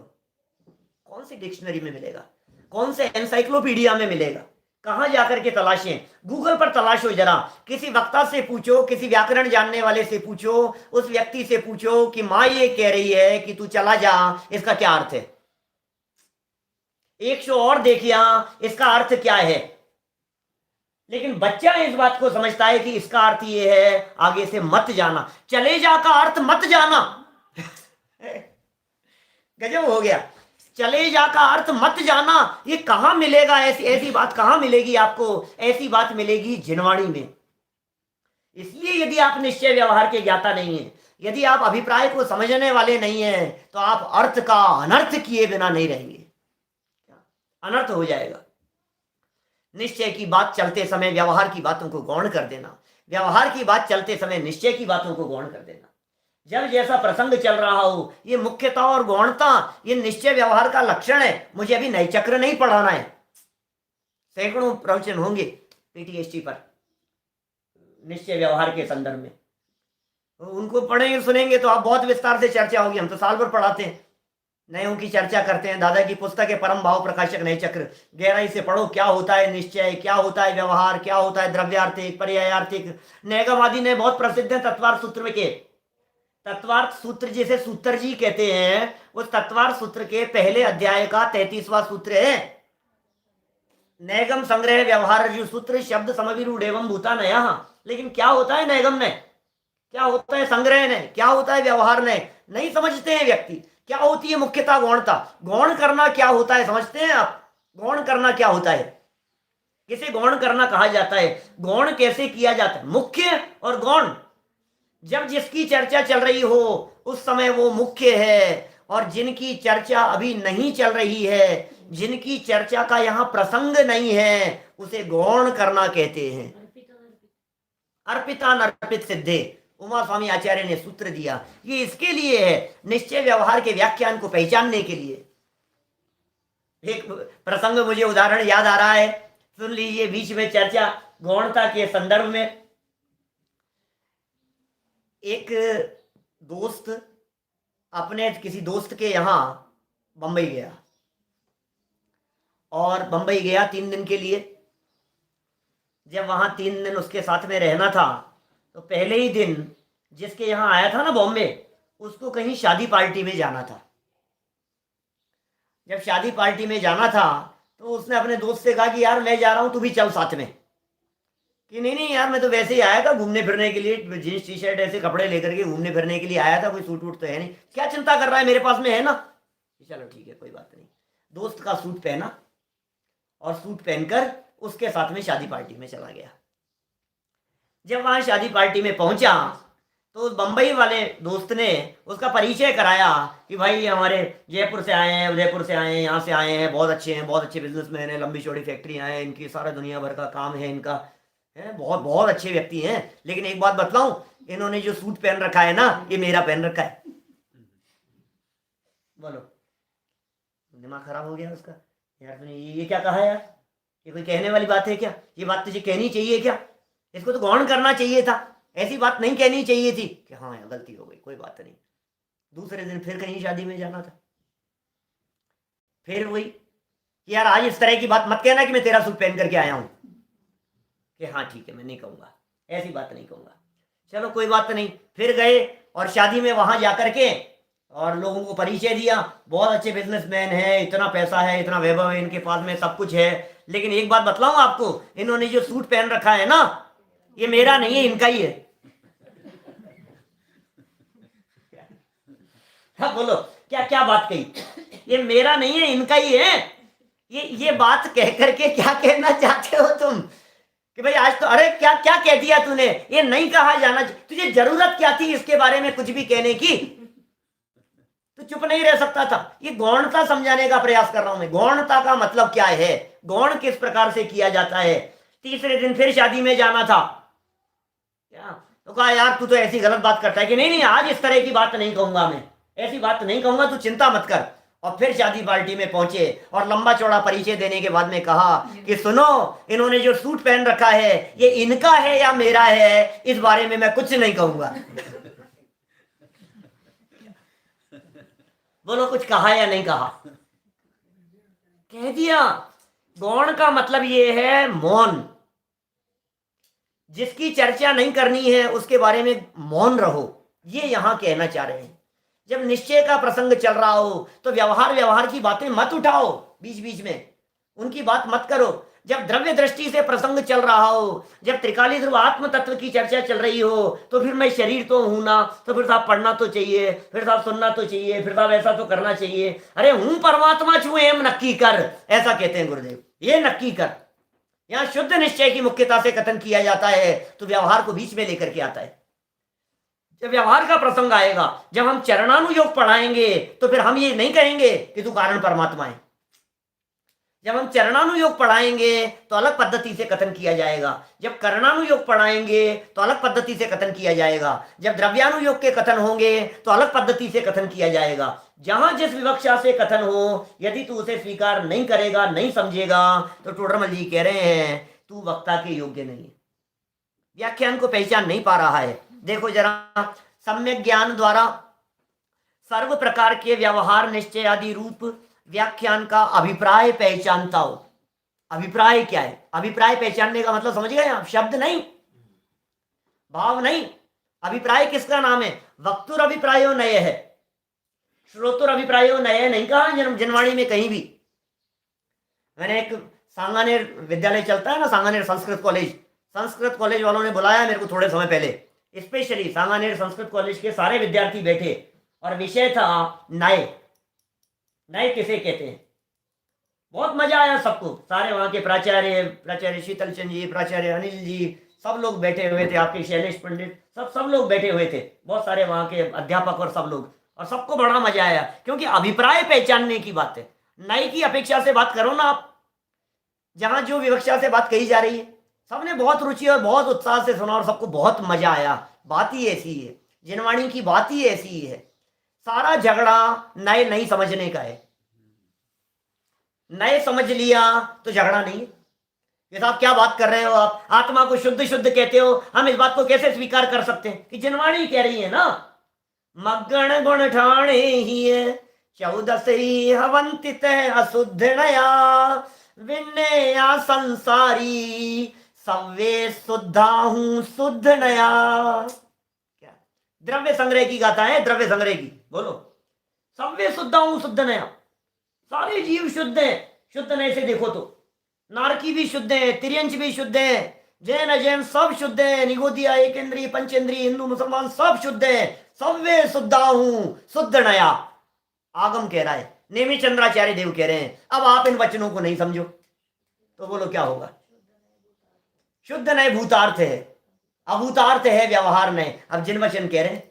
कौन सी डिक्शनरी में मिलेगा? कौन से एनसाइक्लोपीडिया में मिलेगा? कहां जाकर के तलाशें? गूगल पर तलाशो जरा, किसी वक्ता से पूछो, किसी व्याकरण जानने वाले से पूछो, उस व्यक्ति से पूछो कि मां ये कह रही है कि तू चला जा, इसका क्या अर्थ है? एक शो और देखिया, इसका अर्थ क्या है? लेकिन बच्चा इस बात को समझता है कि इसका अर्थ ये है आगे से मत जाना। चले जा का अर्थ मत जाना। गजब हो गया। चले जा का अर्थ मत जाना, ये कहां मिलेगा? ऐसी ऐसी बात कहां मिलेगी आपको? ऐसी बात मिलेगी जिनवाणी में। इसलिए यदि आप निश्चय व्यवहार के ज्ञाता नहीं है, यदि आप अभिप्राय को समझने वाले नहीं है, तो आप अर्थ का अनर्थ किए बिना नहीं रहेंगे, अनर्थ हो जाएगा। निश्चय की बात चलते समय व्यवहार की बातों को गौण कर देना, व्यवहार की बात चलते समय निश्चय की बातों को गौण कर देना। जब जैसा प्रसंग चल रहा हो, ये मुख्यता और गौणता ये निश्चय व्यवहार का लक्षण है। मुझे अभी नए चक्र नहीं पढ़ाना है, सैकड़ों प्रवचन होंगे पीटीएसटी पर निश्चय व्यवहार के संदर्भ में, उनको पढ़ेंगे सुनेंगे तो आप बहुत विस्तार से चर्चा होगी। हम तो साल भर पढ़ाते हैं, नयों की चर्चा करते हैं। दादा की पुस्तक है परम भाव प्रकाशक नए चक्र, गहराई से पढ़ो क्या होता है निश्चय, क्या होता है व्यवहार, क्या होता है द्रव्यार्थिक पर्यायार्थिक। नैगमवादी ने बहुत प्रसिद्ध है तत्वार्थ सूत्र में के, तत्वार्थ सूत्र जिसे सूत्र जी कहते हैं, उस तत्वार्थ सूत्र के पहले अध्याय का 33वां सूत्र है नैगम संग्रह व्यवहार सूत्र शब्द समविरूढ़ एवं भूता नया। लेकिन क्या होता है नैगम ने, क्या होता है संग्रह ने, क्या होता है व्यवहार ने, नहीं समझते हैं व्यक्ति। क्या होती है मुख्यता गौणता? गौण करना क्या होता है समझते हैं आप? गौण करना क्या होता है? किसे गौण करना कहा जाता है? गौण कैसे किया जाता है? मुख्य और गौण। जब जिसकी चर्चा चल रही हो उस समय वो मुख्य है, और जिनकी चर्चा अभी नहीं चल रही है, जिनकी चर्चा का यहां प्रसंग नहीं है, उसे गौण करना कहते हैं। अर्पिता नर्पित सिद्धे, उमा स्वामी आचार्य ने सूत्र दिया, ये इसके लिए है, निश्चय व्यवहार के व्याख्यान को पहचानने के लिए। एक प्रसंग मुझे उदाहरण याद आ रहा है, सुन लीजिए बीच में चर्चा गौणता के संदर्भ में। एक दोस्त अपने किसी दोस्त के यहां बंबई गया, और बंबई गया 3 दिन के लिए। जब वहां 3 दिन उसके साथ में रहना था, तो पहले ही दिन जिसके यहाँ आया था ना बॉम्बे, उसको कहीं शादी पार्टी में जाना था। जब शादी पार्टी में जाना था तो उसने अपने दोस्त से कहा कि यार मैं जा रहा हूँ, तू भी चल साथ में। कि नहीं नहीं यार मैं तो वैसे ही आया था घूमने फिरने के लिए, जीन्स टी शर्ट ऐसे कपड़े लेकर के घूमने फिरने के लिए आया था, कोई सूट वूट तो है नहीं, क्या चिंता कर रहा है, मेरे पास में है ना। चलो ठीक है कोई बात नहीं। दोस्त का सूट पहना और सूट पहनकर उसके साथ में शादी पार्टी में चला गया। जब वहां शादी पार्टी में पहुंचा तो बंबई वाले दोस्त ने उसका परिचय कराया कि भाई हमारे जयपुर से आए हैं, उदयपुर से आए हैं, यहाँ से आए हैं, बहुत अच्छे बिजनेसमैन हैं, लंबी चौड़ी फैक्ट्रियाँ हैं इनकी, सारा दुनिया भर का काम है इनका, है, बहुत बहुत अच्छे व्यक्ति हैं। लेकिन एक बात बतलाऊं, इन्होंने जो सूट पहन रखा है ना, ये मेरा पहन रखा है। बोलो, दिमाग खराब हो गया उसका। यार तूने ये क्या कहा यार, ये कोई कहने वाली बात है क्या? ये बात तुझे कहनी चाहिए क्या? इसको तो गौण करना चाहिए था, ऐसी बात नहीं कहनी चाहिए थी कि हाँ यार गलती हो गई, कोई बात नहीं। दूसरे दिन फिर कहीं शादी में जाना था, फिर वही कि यार आज इस तरह की बात मत कहना कि मैं तेरा सूट पहन करके आया हूं, कि हाँ ठीक है मैं नहीं कहूंगा, ऐसी बात नहीं कहूंगा। चलो कोई बात नहीं, फिर गए और शादी में वहां जाकर के और लोगों को परिचय दिया, बहुत अच्छे बिजनेसमैन है, इतना पैसा है, इतना वैभव है इनके पास में, सब कुछ है। लेकिन एक बात बतलाऊं आपको, इन्होंने जो सूट पहन रखा है ना, ये मेरा नहीं है, इनका ही है। हाँ बोलो, क्या क्या बात कही? ये मेरा नहीं है, इनका ही है। ये बात कह करके क्या कहना चाहते हो तुम कि भाई आज तो, अरे क्या क्या कह दिया तूने, ये नहीं कहा जाना, तुझे जरूरत क्या थी इसके बारे में कुछ भी कहने की? तो चुप नहीं रह सकता था। ये गौणता समझाने का प्रयास कर रहा हूं मैं। गौणता का मतलब क्या है, गौण किस प्रकार से किया जाता है। तीसरे दिन फिर शादी में जाना था, क्या तो कहा यार तू तो ऐसी गलत बात करता है कि नहीं नहीं आज इस तरह की बात नहीं कहूंगा, मैं ऐसी बात नहीं कहूंगा, तू चिंता मत कर। और फिर शादी पार्टी में पहुंचे और लंबा चौड़ा परिचय देने के बाद में कहा कि सुनो, इन्होंने जो सूट पहन रखा है ये इनका है या मेरा है, इस बारे में मैं कुछ नहीं कहूंगा। बोलो, कुछ कहा या नहीं कहा? कह दिया। गौण का मतलब ये है मौन। जिसकी चर्चा नहीं करनी है उसके बारे में मौन रहो, ये यहां कहना चाह रहे हैं। जब निश्चय का प्रसंग चल रहा हो तो व्यवहार की बातें मत उठाओ, बीच बीच में उनकी बात मत करो। जब द्रव्य दृष्टि से प्रसंग चल रहा हो, जब त्रिकाली ध्रुव आत्म तत्व की चर्चा चल रही हो, तो फिर मैं शरीर तो हूं ना, तो फिर साहब पढ़ना तो चाहिए, फिर साहब सुनना तो चाहिए, फिर साहब ऐसा तो करना चाहिए। अरे हूं परमात्मा छू एम नक्की कर, ऐसा कहते हैं गुरुदेव, ये नक्की कर। यहां शुद्ध निश्चय की मुख्यता से कथन किया जाता है, तो व्यवहार को बीच में लेकर के आता है। जब व्यवहार का प्रसंग आएगा, जब हम चरणानुयोग पढ़ाएंगे, तो फिर हम ये नहीं कहेंगे कि तू कारण परमात्मा है। जब हम चरणानुयोग पढ़ाएंगे तो अलग पद्धति से कथन किया जाएगा, जब कर्णानुयोग पढ़ाएंगे तो अलग पद्धति से कथन किया जाएगा, जब द्रव्यानुयोग के कथन होंगे तो अलग पद्धति से कथन किया जाएगा। जहां जिस विवक्षा से कथन हो, यदि तू उसे स्वीकार नहीं करेगा, नहीं समझेगा, तो टोडरमल जी कह रहे हैं तू वक्ता के योग्य नहीं है, व्याख्यान को पहचान नहीं पा रहा है। देखो जरा, सम्यक ज्ञान द्वारा सर्व प्रकार के व्यवहार निश्चय आदि रूप व्याख्यान का अभिप्राय पहचानता हो। अभिप्राय क्या है? अभिप्राय पहचानने का मतलब समझ गए आप? शब्द नहीं, भाव नहीं। अभिप्राय किसका नाम है? वक्तुर अभिप्रायो नय है, श्रोतुर अभिप्रायो नय नहीं कहा जनवाणी में कहीं भी। मैंने एक सांगानेर विद्यालय चलता है ना, सांगानेर संस्कृत कॉलेज वालों ने बुलाया मेरे को थोड़े समय पहले, स्पेशली सांगानेर संस्कृत कॉलेज के सारे विद्यार्थी बैठे और विषय था नय। नए किसे कहते हैं? बहुत मजा आया सबको, सारे वहां के प्राचार्य शीतल चंद जी, प्राचार्य अनिल जी, सब लोग बैठे हुए थे, आपके शैलेश पंडित, सब लोग बैठे हुए थे, बहुत सारे वहां के अध्यापक और सब लोग, और सबको बड़ा मजा आया क्योंकि अभिप्राय पहचानने की बात है। नए की अपेक्षा से बात करो ना आप, जहां जो विवक्षा से बात कही जा रही है, सबने बहुत रुचि और बहुत उत्साह से सुना और सबको बहुत मजा आया। बात ही ऐसी है, जिनवाणी की बात ही ऐसी है। सारा झगड़ा नए नहीं समझने का है। नए समझ लिया तो झगड़ा नहीं है। ये साहब क्या बात कर रहे हो आप, आत्मा को शुद्ध शुद्ध कहते हो, हम इस बात को कैसे स्वीकार कर सकते हैं कि जिनवाणी कह रही है ना, मगन गुण ठाणे ही 14 हवंतित अशुद्ध नया विनया संसारी सव्वे शुद्धा हूं शुद्ध नया। क्या द्रव्य संग्रह की गाथा है, द्रव्य संग्रह की। बोलो, सव्वे शुद्धा हूं शुद्ध नया, सारे जीव शुद्ध हैं। शुद्ध नए से देखो तो नारकी भी शुद्ध है, तिर्यंच भी शुद्ध है, जैन अजैन सब शुद्ध है, निगोदिया एकेंद्रीय पंचेंद्रीय हिंदू मुसलमान सब शुद्ध है। सव्वे शुद्धा हूं शुद्ध नया आगम कह रहा है, नेमी चंद्राचार्य देव कह रहे हैं। अब आप इन वचनों को नहीं समझो, तो बोलो क्या होगा? शुद्ध नए भूतार्थ है, अभूतार्थ है व्यवहार नहीं। अब जिन वचन कह रहे हैं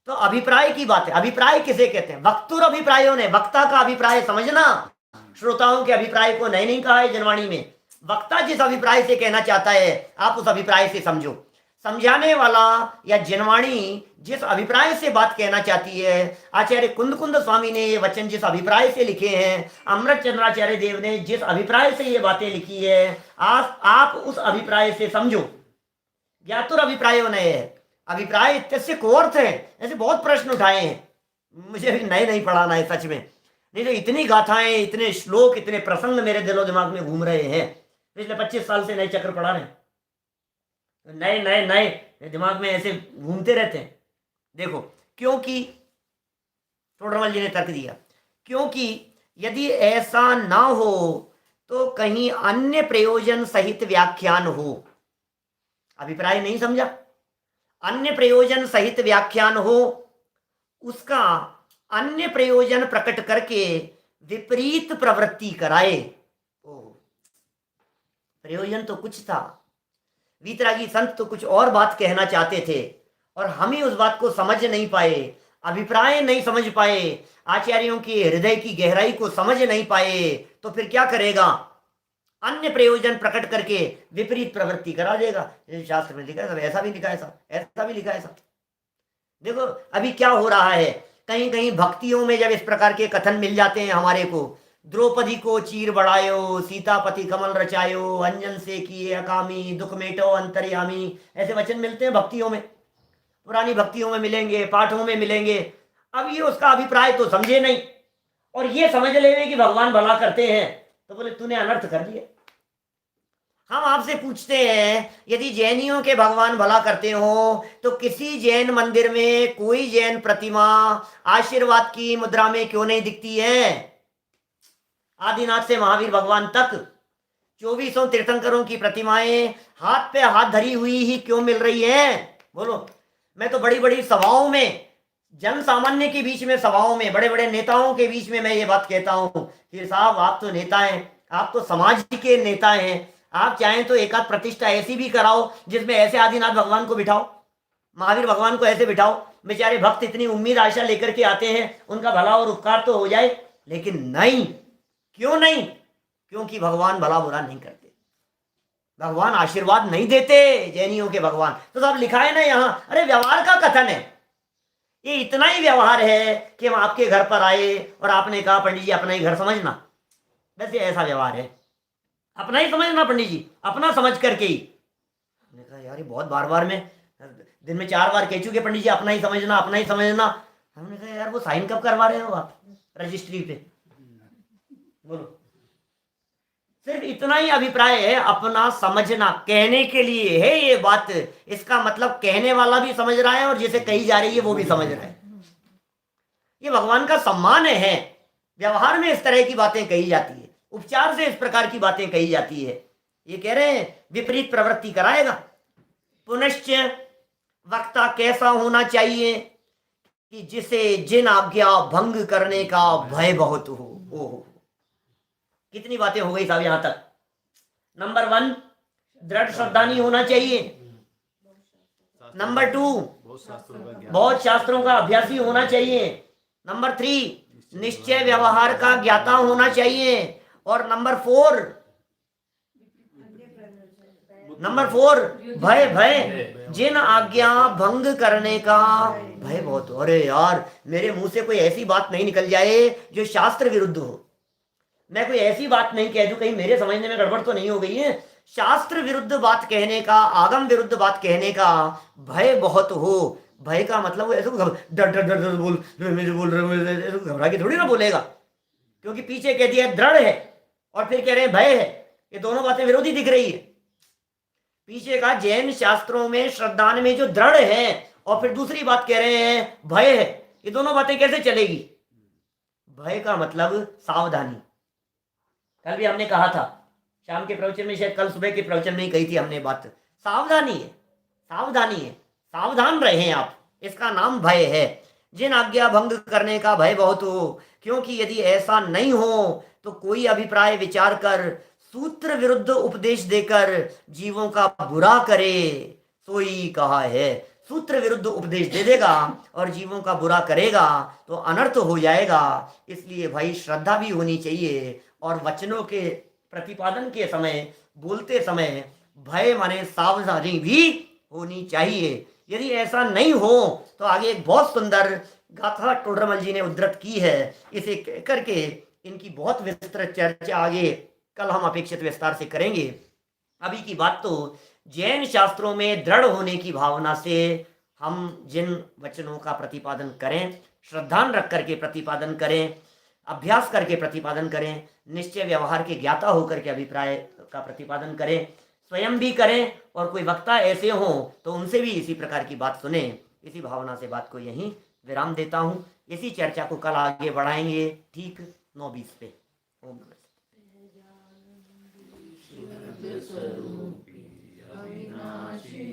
तो अभिप्राय की बात है। अभिप्राय किसे कहते हैं? वक्तुर अभिप्रायों ने, वक्ता का अभिप्राय समझना। श्रोताओं के अभिप्राय को नहीं कहा है जनवाणी में। वक्ता जिस अभिप्राय से कहना चाहता है आप उस अभिप्राय से समझो। समझाने वाला या जनवाणी जिस अभिप्राय से बात कहना चाहती है, आचार्य कुंद कुंद स्वामी ने ये वचन जिस अभिप्राय से लिखे हैं, अमृत चंद्राचार्य देव ने जिस अभिप्राय से ये बातें लिखी है, आप उस अभिप्राय से समझो। ज्ञातुर अभिप्रायों ने, अभिप्राय इत्यस्य को अर्थ है। ऐसे बहुत प्रश्न उठाए हैं, मुझे भी नए नहीं पढ़ाना है सच में, नहीं तो इतनी गाथाएं, इतने श्लोक, इतने प्रसंग मेरे दिलो दिमाग में घूम रहे हैं। पिछले 25 साल से नए चक्र पढ़ा रहे हैं, नए नए नए दिमाग में ऐसे घूमते रहते हैं। देखो, क्योंकि टोडरमल जी ने तर्क दिया, क्योंकि यदि ऐसा ना हो तो कहीं अन्य प्रयोजन सहित व्याख्यान हो। अभिप्राय नहीं समझा, अन्य प्रयोजन सहित व्याख्यान हो, उसका अन्य प्रयोजन प्रकट करके विपरीत प्रवृत्ति कराए। प्रयोजन तो कुछ था, वीतरागी संत तो कुछ और बात कहना चाहते थे और हम ही उस बात को समझ नहीं पाए, अभिप्राय नहीं समझ पाए, आचार्यों के हृदय की गहराई को समझ नहीं पाए, तो फिर क्या करेगा? अन्य प्रयोजन प्रकट करके विपरीत प्रवृत्ति करा देगा। शास्त्र में लिखा है सब, ऐसा भी लिखा है सब, ऐसा भी लिखा है सब। देखो अभी क्या हो रहा है, कहीं कहीं भक्तियों में जब इस प्रकार के कथन मिल जाते हैं हमारे को, द्रौपदी को चीर बढ़ायो, सीतापति कमल रचायो, अंजन से किए अकामी, दुख मेटो अंतर्यामी, ऐसे वचन मिलते हैं भक्तियों में, पुरानी भक्तियों में मिलेंगे, पाठों में मिलेंगे। अब ये उसका अभिप्राय तो समझे नहीं और ये समझ लेवे कि भगवान भला करते हैं, तो बोले तूने अनर्थ कर दिया। हम आपसे पूछते हैं, यदि जैनियों के भगवान भला करते हो तो किसी जैन मंदिर में कोई जैन प्रतिमा आशीर्वाद की मुद्रा में क्यों नहीं दिखती है? आदिनाथ से महावीर भगवान तक 24 तीर्थंकरों की प्रतिमाएं हाथ पे हाथ धरी हुई ही क्यों मिल रही है? बोलो। मैं तो बड़ी बड़ी सभाओं में, जन सामान्य के बीच में सभाओं में, बड़े बड़े नेताओं के बीच में मैं ये बात कहता हूं कि साहब आप तो नेता हैं, आप तो समाज के नेता हैं, आप चाहें तो एक आध प्रतिष्ठा ऐसी भी कराओ जिसमें ऐसे आदिनाथ भगवान को बिठाओ, महावीर भगवान को ऐसे बिठाओ। बेचारे भक्त इतनी उम्मीद आशा लेकर के आते हैं, उनका भला और उपकार तो हो जाए। लेकिन नहीं, क्यों नहीं? क्योंकि भगवान भला बुरा नहीं करते, भगवान आशीर्वाद नहीं देते जैनियों के भगवान। तो सब लिखा है ना यहाँ, अरे व्यवहार का कथन है ये, इतना ही व्यवहार है कि हम आपके घर पर आए और आपने कहा पंडित जी अपना ही घर समझना, वैसे ऐसा व्यवहार है, अपना ही समझना पंडित जी, अपना समझ करके ही। हमने कहा यार ये बहुत बार बार में दिन में 4 बार कह चुके पंडित जी अपना ही समझना, अपना ही समझना। हमने कहा यार वो साइन कब करवा रहे हो आप रजिस्ट्री पे? बोलो। सिर्फ इतना ही अभिप्राय है, अपना समझना, कहने के लिए है ये बात। इसका मतलब कहने वाला भी समझ रहा है और जिसे कही जा रही है वो भी समझ रहा है। ये भगवान का सम्मान है। व्यवहार में इस तरह की बातें कही जाती है, उपचार से इस प्रकार की बातें कही जाती है। ये कह रहे हैं विपरीत प्रवृत्ति कराएगा। पुनश्च वक्ता कैसा होना चाहिए कि जिसे जिन आज्ञा भंग करने का भय बहुत हो। ओहो, कितनी बातें हो गई साहब यहां तक। नंबर 1, दृढ़ श्रद्धानी होना चाहिए। नंबर 2, बहुत शास्त्रों का अभ्यासी होना चाहिए। नंबर 3, निश्चय व्यवहार का ज्ञाता होना चाहिए। और नंबर 4 भय जिन आज्ञा भंग करने का भय बहुत। अरे यार मेरे मुंह से कोई ऐसी बात नहीं निकल जाए जो शास्त्र विरुद्ध हो, मैं कोई ऐसी बात नहीं कह दूं कहीं मेरे समझने में गड़बड़ तो नहीं हो गई है। शास्त्र विरुद्ध बात कहने का, आगम विरुद्ध बात कहने का भय बहुत हो। भय का मतलब ऐसे डर डर डर बोल रहे, घबरा के थोड़ी ना बोलेगा, क्योंकि पीछे कह दिया दृढ़ है और फिर कह रहे हैं भय है। ये दोनों बातें विरोधी दिख रही है। पीछे का जैन शास्त्रों में श्रद्धान में जो दृढ़ है और फिर दूसरी बात कह रहे हैं भय है, ये दोनों बातें कैसे चलेगी? भय का मतलब सावधानी। कल भी हमने कहा था, शाम के प्रवचन में, शायद कल सुबह के प्रवचन में ही कही थी हमने बात। सावधानी है, सावधानी है, सावधान रहें आप, इसका नाम भय है। जिन आज्ञा भंग करने का भय बहुत हो, क्योंकि यदि ऐसा नहीं हो तो कोई अभिप्राय विचार कर सूत्र विरुद्ध उपदेश देकर जीवों का बुरा करे, सोई कहा है। सूत्र विरुद्ध उपदेश दे देगा और जीवों का बुरा करेगा तो अनर्थ हो जाएगा। इसलिए भाई श्रद्धा भी होनी चाहिए और वचनों के प्रतिपादन के समय, बोलते समय भय माने सावधानी भी होनी चाहिए। यदि ऐसा नहीं हो तो आगे एक बहुत सुंदर गाथा टोडरमल जी ने उद्धृत की है। इसे करके इनकी बहुत विस्तृत चर्चा आगे कल हम अपेक्षित विस्तार से करेंगे। अभी की बात तो जैन शास्त्रों में दृढ़ होने की भावना से हम जिन वचनों का प्रतिपादन करें, श्रद्धान रख करके प्रतिपादन करें, अभ्यास करके प्रतिपादन करें, निश्चय व्यवहार के ज्ञाता होकर के अभिप्राय का प्रतिपादन करें, स्वयं भी करें और कोई वक्ता ऐसे हों तो उनसे भी इसी प्रकार की बात सुने। इसी भावना से बात को यहीं विराम देता हूँ। इसी चर्चा को कल आगे बढ़ाएंगे ठीक 9:20 पे। ओम नमः
स्वरूपी अविनाशी